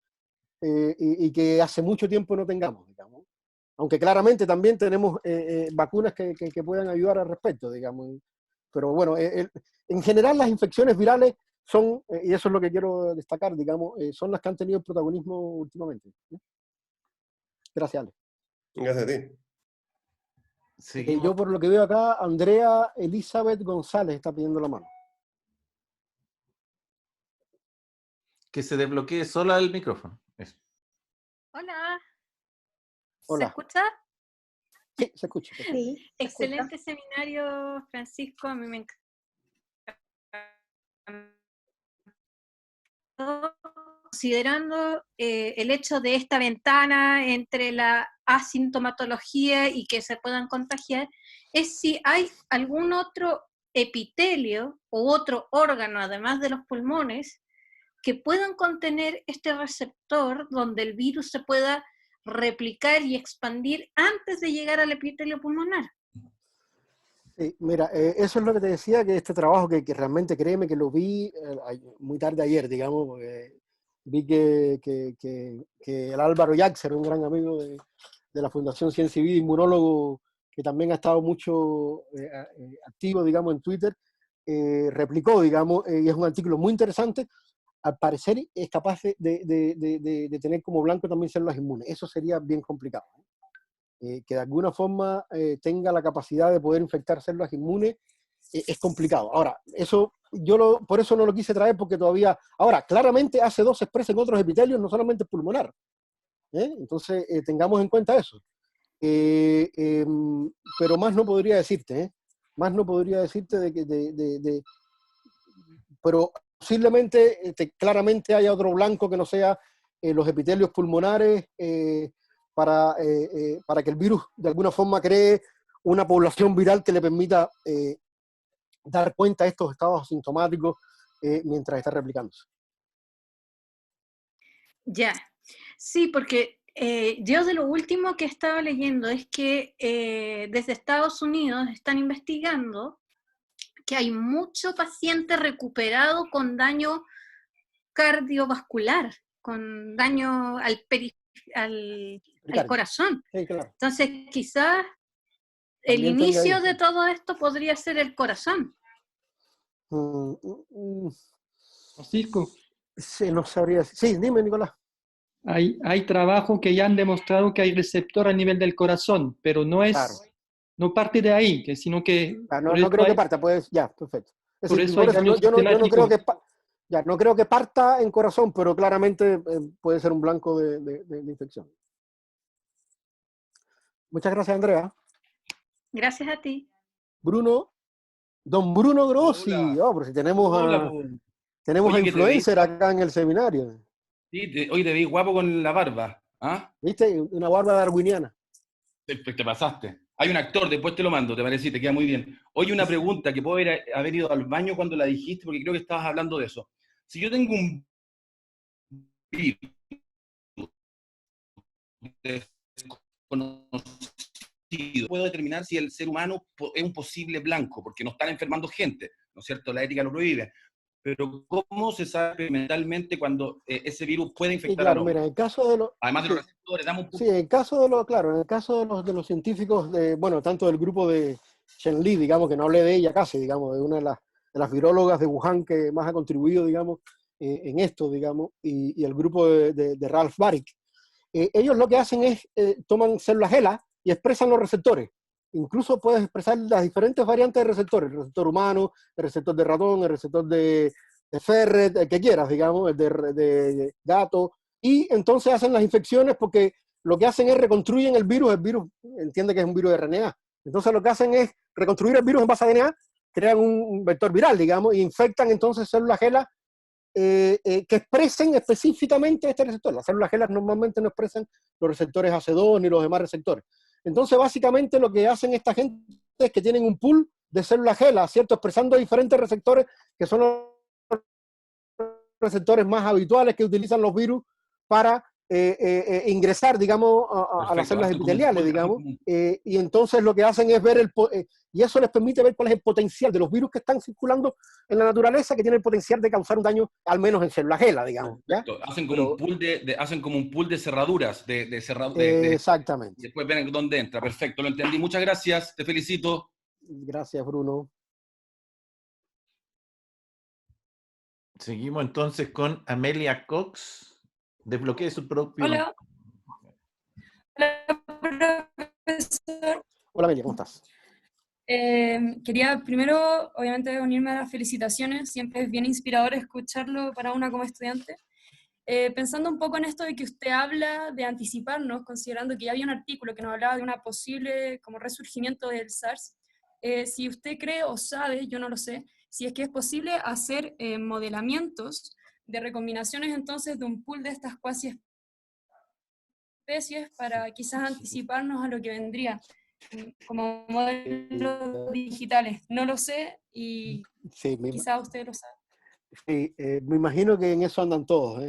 y que hace mucho tiempo no tengamos, digamos. Aunque claramente también tenemos vacunas que puedan ayudar al respecto, digamos. Pero bueno, en general las infecciones virales son, y eso es lo que quiero destacar, digamos, son las que han tenido el protagonismo últimamente. Gracias, Ale. Gracias a ti. Yo por lo que veo acá, Andrea Elizabeth González está pidiendo la mano. Que se desbloquee sola el micrófono. Eso. Hola. Hola. ¿Se escucha? Sí, se escucha. Sí, Excelente seminario, Francisco. A mí me encantó. Considerando el hecho de esta ventana entre la asintomatología y que se puedan contagiar, es si hay algún otro epitelio u otro órgano, además de los pulmones, que puedan contener este receptor donde el virus se pueda replicar y expandir antes de llegar al epitelio pulmonar. Sí, mira, eso es lo que te decía, que este trabajo que realmente, créeme, que lo vi muy tarde ayer, digamos, porque vi que el Álvaro Yaxer, un gran amigo de la Fundación Ciencia y Vida, inmunólogo que también ha estado mucho activo, digamos, en Twitter, replicó, digamos, y es un artículo muy interesante. Al parecer es capaz de tener como blanco también células inmunes. Eso sería bien complicado. Que de alguna forma tenga la capacidad de poder infectar células inmunes es complicado. Ahora, eso por eso no lo quise traer, porque todavía... Ahora, claramente AC2 se expresa en otros epitelios, no solamente pulmonar. Entonces, tengamos en cuenta eso. Pero más no podría decirte, más no podría decirte pero posiblemente claramente haya otro blanco que no sea los epitelios pulmonares para que el virus de alguna forma cree una población viral que le permita dar cuenta de estos estados asintomáticos mientras está replicándose. Ya, sí, porque yo de lo último que estaba leyendo es que desde Estados Unidos están investigando que hay mucho paciente recuperado con daño cardiovascular, con daño al corazón. Sí, claro. Entonces, quizás el inicio de todo esto podría ser el corazón. Francisco. Sí, no sabría decir. Sí, dime, Nicolás. Hay trabajos que ya han demostrado que hay receptor a nivel del corazón, pero no es, claro, no parte de ahí, sino que... no creo que parta, pues ya, perfecto. Por eso yo no creo que no creo que parta en corazón, pero claramente puede ser un blanco de infección. Muchas gracias, Andrea. Gracias a ti. Bruno, don Bruno Grossi. Hola. Oh, pero si tenemos Hola, a, po. tenemos a Oye, que te veis influencer guapo. acá en el seminario. Sí, hoy te veis guapo con la barba. ¿Ah? ¿Viste? Una barba darwiniana. Te pasaste. Hay un actor, después te lo mando, te parece, te queda muy bien. Oye, una pregunta que puedo haber ido al baño cuando la dijiste, porque creo que estabas hablando de eso. Si yo tengo un virus desconocido, puedo determinar si el ser humano es un posible blanco, porque no están enfermando gente, ¿no es cierto? La ética lo prohíbe. Pero ¿cómo se sabe experimentalmente cuando ese virus puede Sí, infectar al claro, mira, hombre? en el caso de los, Además de los sí, receptores, dame un sí, poco. en el caso de los, claro, en el caso de los científicos, bueno, tanto del grupo de Shen Li, digamos, que no hablé de ella casi, digamos, de una de las virólogas de Wuhan que más ha contribuido, digamos, en esto, digamos, y el grupo de Ralph Baric. Ellos lo que hacen es, toman células HeLa y expresan los receptores. Incluso puedes expresar las diferentes variantes de receptores, el receptor humano, el receptor de ratón, el receptor de ferret, el que quieras, digamos, el de gato, y entonces hacen las infecciones porque lo que hacen es reconstruyen el virus entiende que es un virus de RNA, entonces lo que hacen es reconstruir el virus en base a DNA, crean un vector viral, digamos, e infectan entonces células HeLa que expresen específicamente este receptor. Las células HeLa normalmente no expresan los receptores AC2 ni los demás receptores. Entonces, básicamente lo que hacen esta gente es que tienen un pool de células HeLa, ¿cierto? Expresando diferentes receptores que son los receptores más habituales que utilizan los virus para ingresar, digamos, a las Perfecto, células epiteliales, digamos, y entonces lo que hacen es ver y eso les permite ver cuál es el potencial de los virus que están circulando en la naturaleza, que tienen el potencial de causar un daño, al menos en células HeLa, digamos, ¿ya? Hacen como un pool hacen como un pool de cerraduras, Exactamente. y después ven dónde entra. Perfecto, lo entendí. Muchas gracias, te felicito. Gracias, Bruno. Seguimos entonces con Amelia Cox. Desbloquee su propio... Hola. Hola, profesor. Hola, Amelia, ¿cómo estás? Quería primero, obviamente, unirme a las felicitaciones. Siempre es bien inspirador escucharlo para una como estudiante. Pensando un poco en esto de que usted habla de anticiparnos, considerando que ya había un artículo que nos hablaba de una posible como resurgimiento del SARS, si usted cree o sabe, yo no lo sé, si es que es posible hacer modelamientos de recombinaciones entonces de un pool de estas cuasi especies para quizás anticiparnos a lo que vendría como modelos digitales. No lo sé y sí, quizás usted lo sabe. Sí, me imagino que en eso andan todos.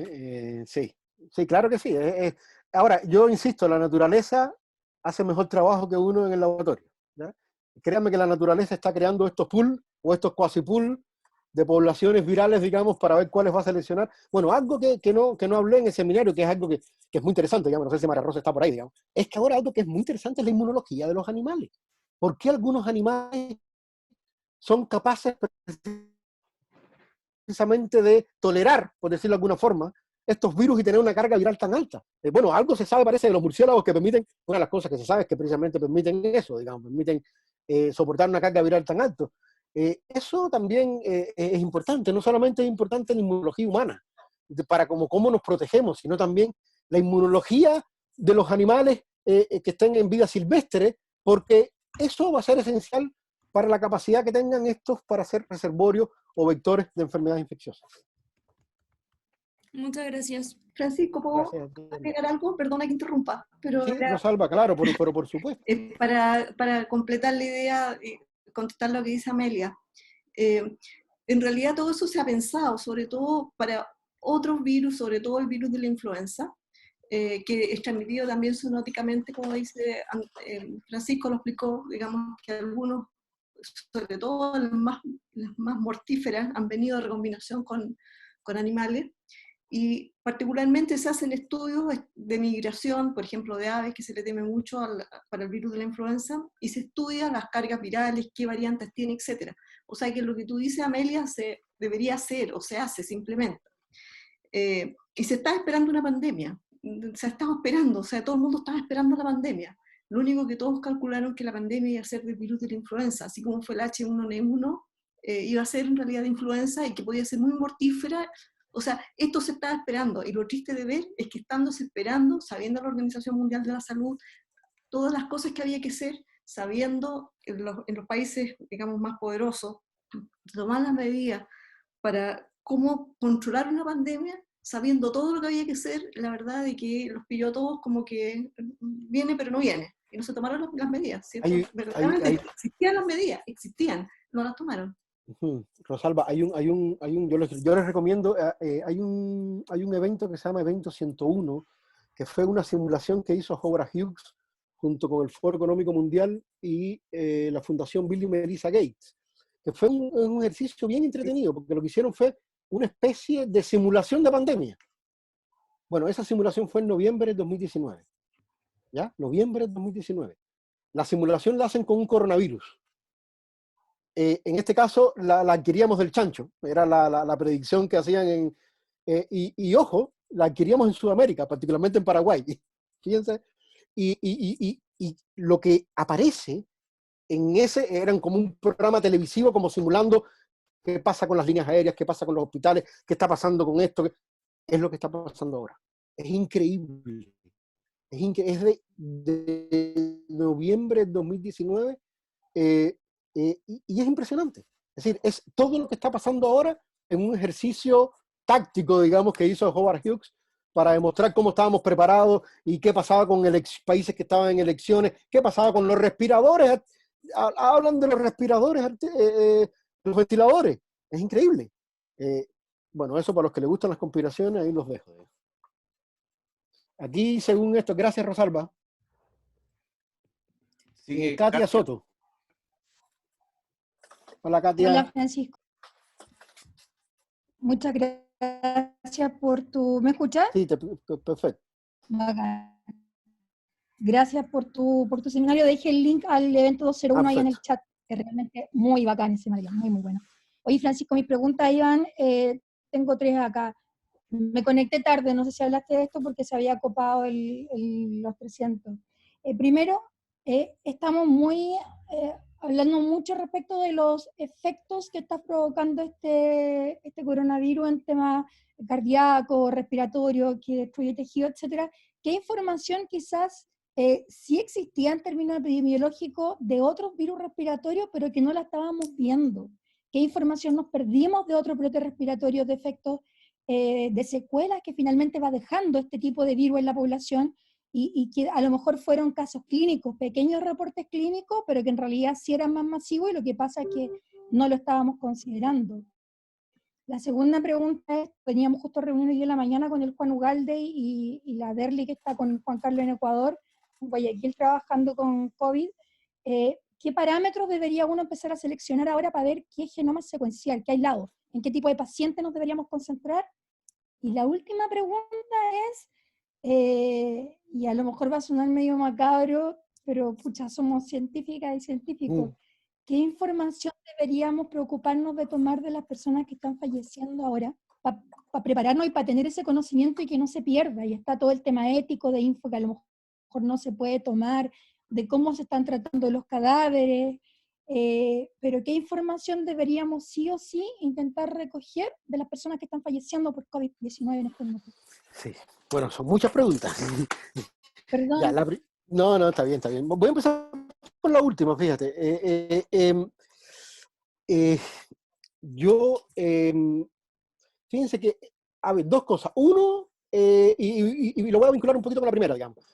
Sí, sí, claro que sí. Ahora, yo insisto, la naturaleza hace mejor trabajo que uno en el laboratorio, ¿ya? Créanme que la naturaleza está creando estos pool o estos quasi pool de poblaciones virales, digamos, para ver cuáles va a seleccionar. Bueno, algo que no hablé en el seminario, que es algo que es muy interesante, digamos, no sé si María Rosa está por ahí, digamos, es que ahora algo que es muy interesante es la inmunología de los animales. ¿Por qué algunos animales son capaces precisamente de tolerar, por decirlo de alguna forma, estos virus y tener una carga viral tan alta? Bueno, algo se sabe, parece, de los murciélagos que permiten, una de las cosas que se sabe es que precisamente permiten eso, digamos, permiten soportar una carga viral tan alta. Eso también es importante, no solamente es importante la inmunología humana, para cómo nos protegemos, sino también la inmunología de los animales que estén en vida silvestre, porque eso va a ser esencial para la capacidad que tengan estos para ser reservorios o vectores de enfermedades infecciosas. Muchas gracias. Francisco, ¿puedo agregar algo? Perdona que interrumpa. Pero sí, Rosalba, claro, pero por supuesto. Para completar la idea y contestar lo que dice Amelia. En realidad todo eso se ha pensado, sobre todo para otros virus, sobre todo el virus de la influenza, que es transmitido también zoonóticamente, como dice Francisco, lo explicó, digamos que algunos, sobre todo las más mortíferas, han venido de recombinación con animales, y particularmente se hacen estudios de migración, por ejemplo de aves, que se le teme mucho para el virus de la influenza, y se estudian las cargas virales, qué variantes tiene, etc. O sea que lo que tú dices, Amelia, se debería hacer, o se hace simplemente. Y se está esperando una pandemia, se ha estado esperando, o sea, todo el mundo estaba esperando la pandemia. Lo único que todos calcularon que la pandemia iba a ser del virus de la influenza, así como fue el H1N1, iba a ser en realidad de influenza y que podía ser muy mortífera. O sea, esto se estaba esperando, y lo triste de ver es que estándose esperando, sabiendo la Organización Mundial de la Salud, todas las cosas que había que hacer, sabiendo en los países, digamos, más poderosos, tomar las medidas para cómo controlar una pandemia, sabiendo todo lo que había que hacer, la verdad de que los pilló a todos como que viene pero no viene, y no se tomaron las medidas, ¿cierto? Verdaderamente existían las medidas, existían, no las tomaron. Rosalba, yo les recomiendo, hay un evento que se llama Evento 101, que fue una simulación que hizo Howard Hughes junto con el Foro Económico Mundial y la Fundación Bill y Melinda Gates, que fue un ejercicio bien entretenido, porque lo que hicieron fue una especie de simulación de pandemia. Bueno, esa simulación fue en noviembre de 2019. ¿Ya? Noviembre de 2019. La simulación la hacen con un coronavirus. En este caso, la adquiríamos del chancho. Era la predicción que hacían y ojo, la adquiríamos en Sudamérica, particularmente en Paraguay. Fíjense. Y lo que aparece en ese, eran como un programa televisivo, como simulando qué pasa con las líneas aéreas, qué pasa con los hospitales, qué está pasando con esto, es lo que está pasando ahora. Es increíble. Es de noviembre de 2019 y es impresionante. Es decir, es todo lo que está pasando ahora en un ejercicio táctico, digamos, que hizo Howard Hughes para demostrar cómo estábamos preparados y qué pasaba con países que estaban en elecciones, qué pasaba con los respiradores. Hablan de los respiradores, los ventiladores. Es increíble. Bueno, eso para los que les gustan las conspiraciones, ahí los dejo. Aquí, según esto, gracias Rosalba. Sí, Katia Soto. Hola Katia. Hola Francisco. Muchas gracias por tu... ¿Me escuchas? Sí, perfecto. Bacán. Gracias por tu seminario. Dejé el link al evento 201 ahí en el chat. Es realmente muy bacán ese seminario, muy, muy bueno. Oye, Francisco, mis preguntas iban, tengo 3 acá. Me conecté tarde, no sé si hablaste de esto porque se había copado los 300. Primero, estamos hablando mucho respecto de los efectos que está provocando este coronavirus en temas cardíacos, respiratorios, que destruye tejido, etc. ¿Qué información quizás sí existía en términos epidemiológicos de otros virus respiratorios, pero que no la estábamos viendo? ¿Qué información nos perdimos de otros brotes respiratorios, de efectos, de secuelas que finalmente va dejando este tipo de virus en la población y que a lo mejor fueron casos clínicos, pequeños reportes clínicos, pero que en realidad sí eran más masivos y lo que pasa es que no lo estábamos considerando? La segunda pregunta es, teníamos justo reunión hoy en la mañana con el Juan Ugalde y la Derli que está con Juan Carlos en Ecuador, en Guayaquil trabajando con COVID. ¿Qué parámetros debería uno empezar a seleccionar ahora para ver qué genoma secuencial, qué aislado, en qué tipo de pacientes nos deberíamos concentrar? Y la última pregunta es, y a lo mejor va a sonar medio macabro, pero pucha, somos científicas y científicos. ¿Qué información deberíamos preocuparnos de tomar de las personas que están falleciendo ahora para prepararnos y para tener ese conocimiento y que no se pierda? Y está todo el tema ético de info que a lo mejor no se puede tomar, de cómo se están tratando los cadáveres, pero ¿qué información deberíamos sí o sí intentar recoger de las personas que están falleciendo por COVID-19 en este momento? Sí, bueno, son muchas preguntas. Perdón. Ya, no, está bien. Voy a empezar con la última, fíjate. Fíjense que, a ver, 2 cosas. Uno, y lo voy a vincular un poquito con la primera, digamos,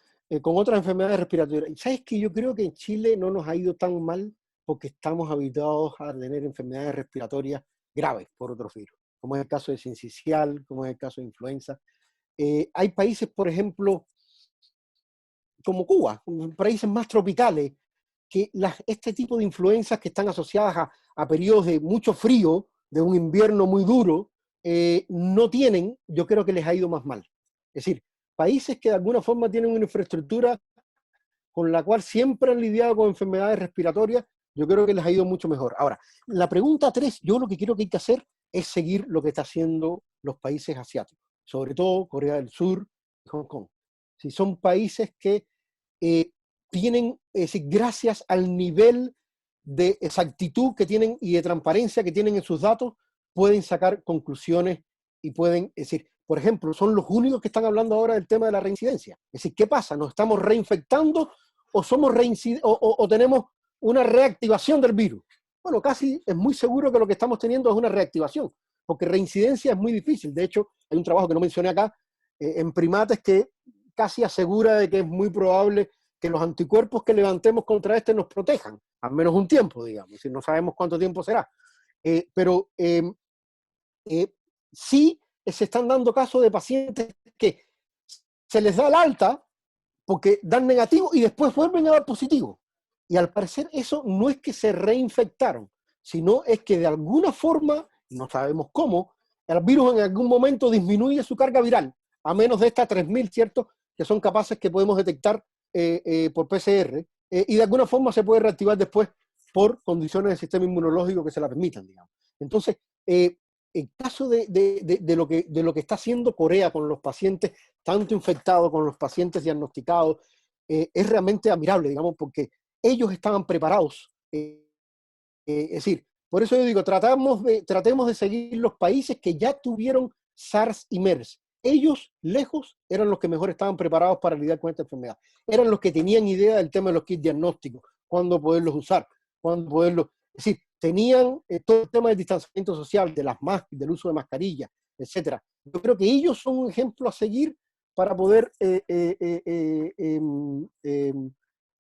con otras enfermedades respiratorias. ¿Sabes que yo creo que en Chile no nos ha ido tan mal porque estamos habituados a tener enfermedades respiratorias graves por otros virus, como es el caso de sincicial, como es el caso de influenza? Hay países, por ejemplo, como Cuba, países más tropicales, que este tipo de influencias que están asociadas a periodos de mucho frío, de un invierno muy duro, no tienen, yo creo que les ha ido más mal. Es decir, países que de alguna forma tienen una infraestructura con la cual siempre han lidiado con enfermedades respiratorias, yo creo que les ha ido mucho mejor. Ahora, la pregunta 3, yo lo que creo que hay que hacer es seguir lo que están haciendo los países asiáticos, sobre todo Corea del Sur y Hong Kong. Si son países que tienen, es decir, gracias al nivel de exactitud que tienen y de transparencia que tienen en sus datos, pueden sacar conclusiones y pueden, es decir, por ejemplo, son los únicos que están hablando ahora del tema de la reincidencia. Es decir, ¿qué pasa? ¿Nos estamos reinfectando o somos o tenemos una reactivación del virus. Bueno, casi es muy seguro que lo que estamos teniendo es una reactivación, porque reincidencia es muy difícil. De hecho, hay un trabajo que no mencioné acá, en primates, que casi asegura de que es muy probable que los anticuerpos que levantemos contra este nos protejan, al menos un tiempo, digamos, si no sabemos cuánto tiempo será. Pero sí se están dando casos de pacientes que se les da el alta porque dan negativo y después vuelven a dar positivo. Y al parecer eso no es que se reinfectaron, sino es que de alguna forma, no sabemos cómo, el virus en algún momento disminuye su carga viral, a menos de estas 3.000, ¿cierto?, que son capaces que podemos detectar por PCR, y de alguna forma se puede reactivar después por condiciones del sistema inmunológico que se la permitan, digamos. Entonces, el caso de lo que está haciendo Corea con los pacientes tanto infectados, con los pacientes diagnosticados, es realmente admirable, digamos, porque ellos estaban preparados. Es decir, por eso yo digo, tratemos de seguir los países que ya tuvieron SARS y MERS. Ellos, lejos, eran los que mejor estaban preparados para lidiar con esta enfermedad. Eran los que tenían idea del tema de los kits diagnósticos, cuándo poderlos usar, cuándo poderlos... Es decir, tenían todo el tema del distanciamiento social, de las mascaras, del uso de mascarillas, etc. Yo creo que ellos son un ejemplo a seguir para poder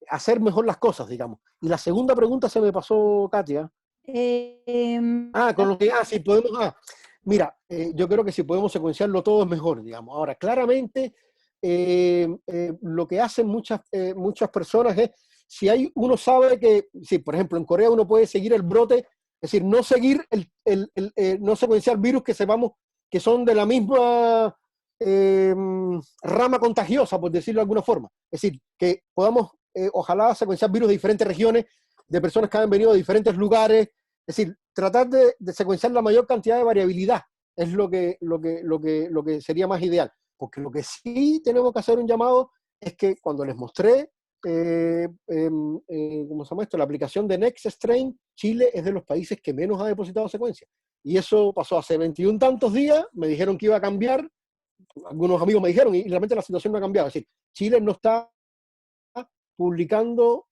hacer mejor las cosas, digamos. Y la segunda pregunta se me pasó, Katia. Sí, podemos... Mira, yo creo que si podemos secuenciarlo todo es mejor, digamos. Ahora, claramente, lo que hacen muchas personas es, si uno sabe que, si por ejemplo en Corea uno puede seguir el brote, es decir, no seguir no secuenciar virus que sepamos que son de la misma rama contagiosa, por decirlo de alguna forma. Es decir, que podamos, ojalá, secuenciar virus de diferentes regiones, de personas que han venido de diferentes lugares. Es decir, tratar de secuenciar la mayor cantidad de variabilidad es lo que sería más ideal. Porque lo que sí tenemos que hacer un llamado es que cuando les mostré, ¿cómo se llama esto?, la aplicación de NextStrain, Chile es de los países que menos ha depositado secuencia. Y eso pasó hace 21 tantos días, me dijeron que iba a cambiar, algunos amigos me dijeron, y realmente la situación no ha cambiado. Es decir, Chile no está publicando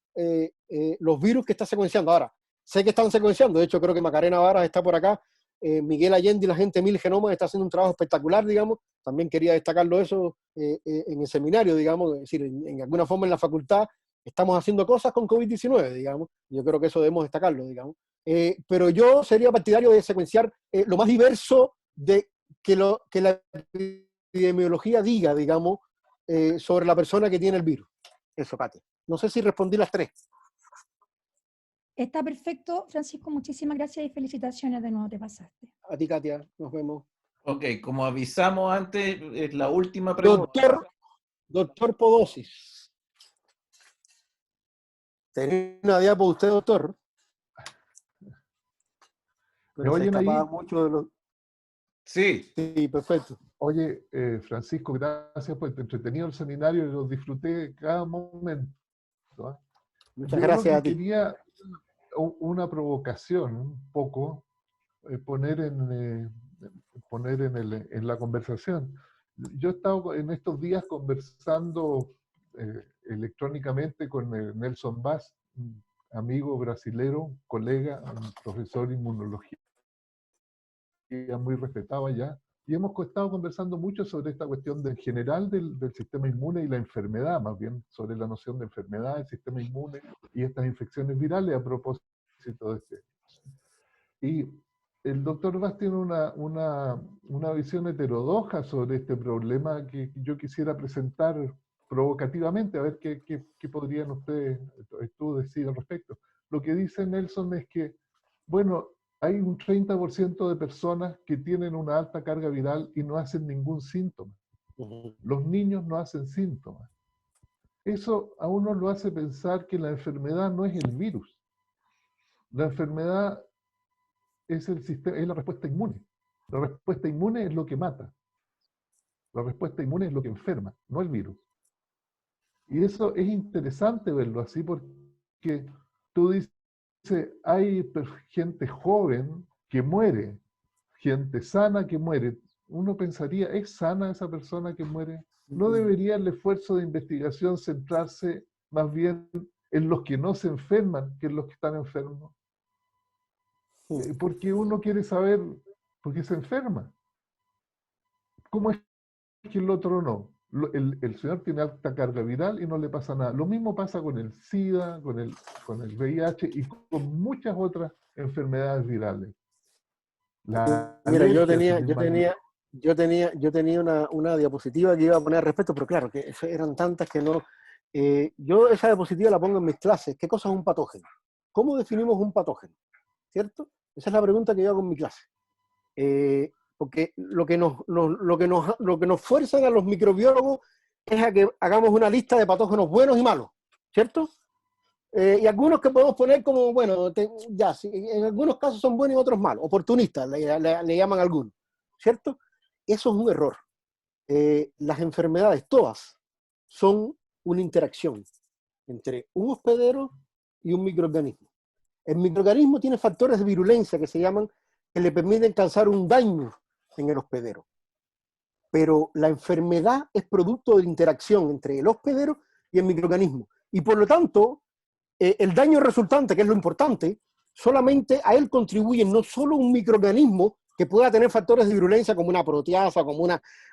los virus que está secuenciando. Ahora, sé que están secuenciando, de hecho creo que Macarena Varas está por acá, Miguel Allende y la gente de Mil Genomas está haciendo un trabajo espectacular, digamos. También quería destacarlo eso en el seminario, digamos, es decir, en alguna forma en la facultad estamos haciendo cosas con COVID-19, digamos. Yo creo que eso debemos destacarlo, digamos. Pero yo sería partidario de secuenciar lo más diverso de que la epidemiología diga, digamos, sobre la persona que tiene el virus. Eso, Katia. No sé si respondí las tres. Está perfecto, Francisco, muchísimas gracias y felicitaciones de nuevo, te pasaste. A ti, Katia, nos vemos. Ok, como avisamos antes, es la última pregunta. Doctor Podosis. ¿Tenía una diapo usted, doctor? ¿Me oyen ahí? Mucho de los... Sí. Sí, perfecto. Oye, Francisco, gracias por el entretenido el seminario, lo disfruté cada momento. ¿eh? Muchas gracias a ti. Quería una provocación, un poco, poner en la conversación. Yo he estado en estos días conversando electrónicamente con Nelson Vaz, un amigo brasilero, colega, un profesor de inmunología muy respetado allá, y hemos estado conversando mucho sobre esta cuestión en general del sistema inmune y la enfermedad, más bien sobre la noción de enfermedad, el sistema inmune y estas infecciones virales a propósito de este. Y el doctor Vaz tiene una visión heterodoxa sobre este problema que yo quisiera presentar provocativamente, a ver qué podrían ustedes, tú decir al respecto. Lo que dice Nelson es que, bueno, hay un 30% de personas que tienen una alta carga viral y no hacen ningún síntoma. Los niños no hacen síntomas. Eso a uno lo hace pensar que la enfermedad no es el virus. La enfermedad es la respuesta inmune. La respuesta inmune es lo que mata. La respuesta inmune es lo que enferma, no el virus. Y eso es interesante verlo así porque tú dices, hay gente joven que muere, gente sana que muere. Uno pensaría, ¿es sana esa persona que muere? ¿No debería el esfuerzo de investigación centrarse más bien en los que no se enferman que en los que están enfermos. Porque uno quiere saber por qué se enferma. ¿Cómo es que el otro no? El señor tiene alta carga viral y no le pasa nada. Lo mismo pasa con el SIDA, con el VIH y con muchas otras enfermedades virales. Mira, yo tenía una diapositiva que iba a poner al respecto, pero claro, que eran tantas que no... yo esa diapositiva la pongo en mis clases. ¿Qué cosa es un patógeno? ¿Cómo definimos un patógeno? ¿Cierto? Esa es la pregunta que yo hago en mi clase. Porque lo que nos fuerzan a los microbiólogos es a que hagamos una lista de patógenos buenos y malos, ¿cierto? Y algunos que podemos poner como, bueno, sí, en algunos casos son buenos y otros malos, oportunistas, le llaman algunos, ¿cierto? Eso es un error. Las enfermedades, todas, son una interacción entre un hospedero y un microorganismo. El microorganismo tiene factores de virulencia que se llaman, que le permiten causar un daño en el hospedero. Pero la enfermedad es producto de interacción entre el hospedero y el microorganismo. Y por lo tanto, el daño resultante, que es lo importante, solamente a él contribuye no solo un microorganismo que pueda tener factores de virulencia como una proteasa, como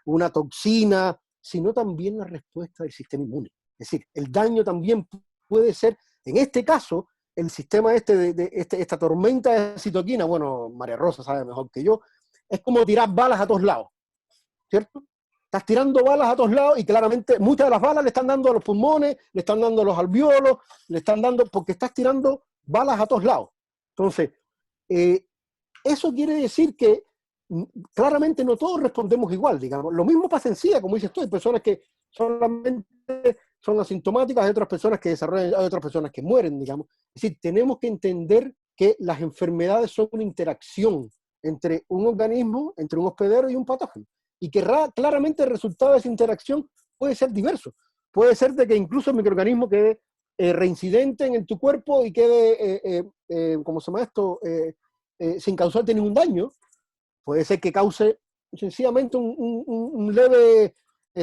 una toxina, sino también la respuesta del sistema inmune. Es decir, el daño también puede ser, en este caso, el sistema esta tormenta de citoquina, bueno, María Rosa sabe mejor que yo, es como tirar balas a todos lados, ¿cierto? Estás tirando balas a todos lados y claramente muchas de las balas le están dando a los pulmones, le están dando a los alvéolos, le están dando, porque estás tirando balas a todos lados. Entonces, eso quiere decir que claramente no todos respondemos igual, digamos. Lo mismo pasa en SIDA, como dices tú, hay personas que solamente son asintomáticas, hay otras personas que desarrollan, hay otras personas que mueren, digamos. Es decir, tenemos que entender que las enfermedades son una interacción entre un organismo, entre un hospedero y un patógeno. Y que claramente el resultado de esa interacción puede ser diverso. Puede ser de que incluso el microorganismo quede reincidente en tu cuerpo y quede, ¿cómo se llama esto? Sin causarte ningún daño. Puede ser que cause sencillamente un leve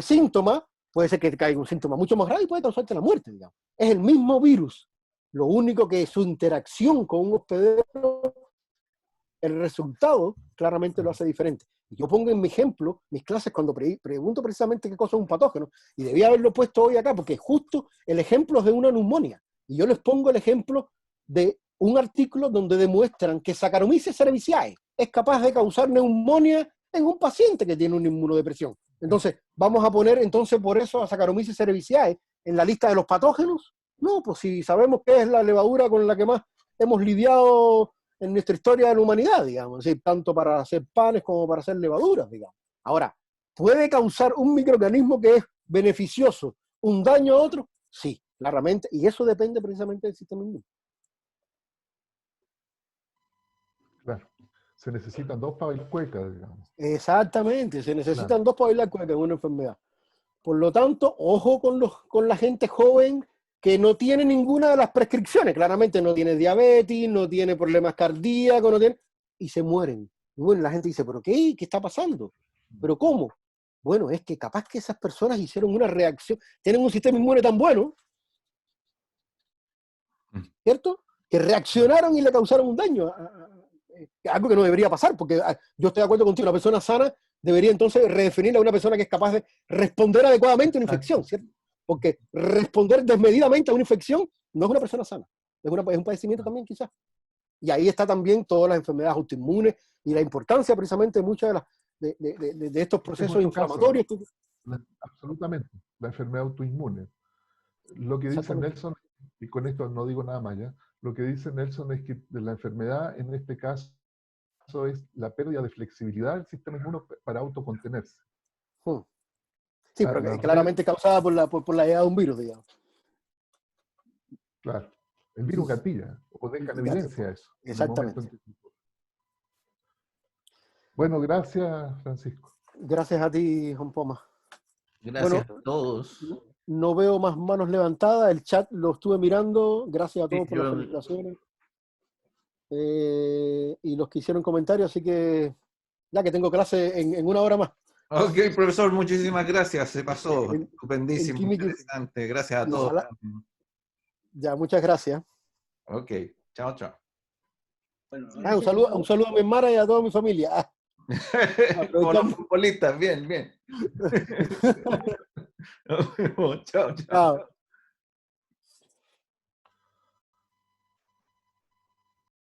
síntoma. Puede ser que caiga un síntoma mucho más grave y puede causarte la muerte, digamos. Es el mismo virus. Lo único que su interacción con un hospedero, el resultado claramente lo hace diferente. Yo pongo en mi ejemplo, mis clases, cuando pregunto precisamente qué cosa es un patógeno, y debía haberlo puesto hoy acá, porque justo el ejemplo es de una neumonía. Y yo les pongo el ejemplo de un artículo donde demuestran que Saccharomyces cerevisiae es capaz de causar neumonía en un paciente que tiene una inmunodepresión. Entonces, ¿vamos a poner entonces por eso a Saccharomyces cerevisiae en la lista de los patógenos? No, pues si sabemos que es la levadura con la que más hemos lidiado en nuestra historia de la humanidad, digamos, ¿sí? Tanto para hacer panes como para hacer levaduras, digamos. Ahora, ¿puede causar un microorganismo que es beneficioso un daño a otro? Sí, claramente, y eso depende precisamente del sistema inmune. Claro, se necesitan dos para bailar cueca, digamos. Exactamente, se necesitan dos para bailar cueca en una enfermedad. Por lo tanto, ojo con la gente joven que no tiene ninguna de las prescripciones, claramente no tiene diabetes, no tiene problemas cardíacos, y se mueren. Y bueno, la gente dice, ¿pero qué? ¿Qué está pasando? ¿Pero cómo? Bueno, es que capaz que esas personas hicieron una reacción, tienen un sistema inmune tan bueno, ¿cierto? Que reaccionaron y le causaron un daño. Algo que no debería pasar, porque yo estoy de acuerdo contigo, una persona sana debería entonces redefinir a una persona que es capaz de responder adecuadamente a una infección, ¿cierto? Porque responder desmedidamente a una infección no es una persona sana, es un padecimiento también quizás. Y ahí está también todas las enfermedades autoinmunes y la importancia precisamente de muchas de estos procesos inflamatorios. Absolutamente, la enfermedad autoinmune. Lo que dice Nelson, y con esto no digo nada más ya, lo que dice Nelson es que la enfermedad en este caso es la pérdida de flexibilidad del sistema inmune para autocontenerse. Sí, pero que claramente causada por la llegada de un virus, digamos. Claro, el virus gatilla, o deja en evidencia eso. Exactamente. Bueno, gracias, Francisco. Gracias a ti, Juan Poma. Gracias a todos. No veo más manos levantadas, el chat lo estuve mirando, gracias a todos por las felicitaciones. Y los que hicieron comentarios, así que ya que tengo clase en una hora más. Ok, profesor, muchísimas gracias, se pasó, estupendísimo, interesante, gracias a todos. Ya, muchas gracias. Ok, chao, chao. Un saludo a mi hermana y a toda mi familia. Como los futbolistas, bien, bien. Chao, chao. Chao.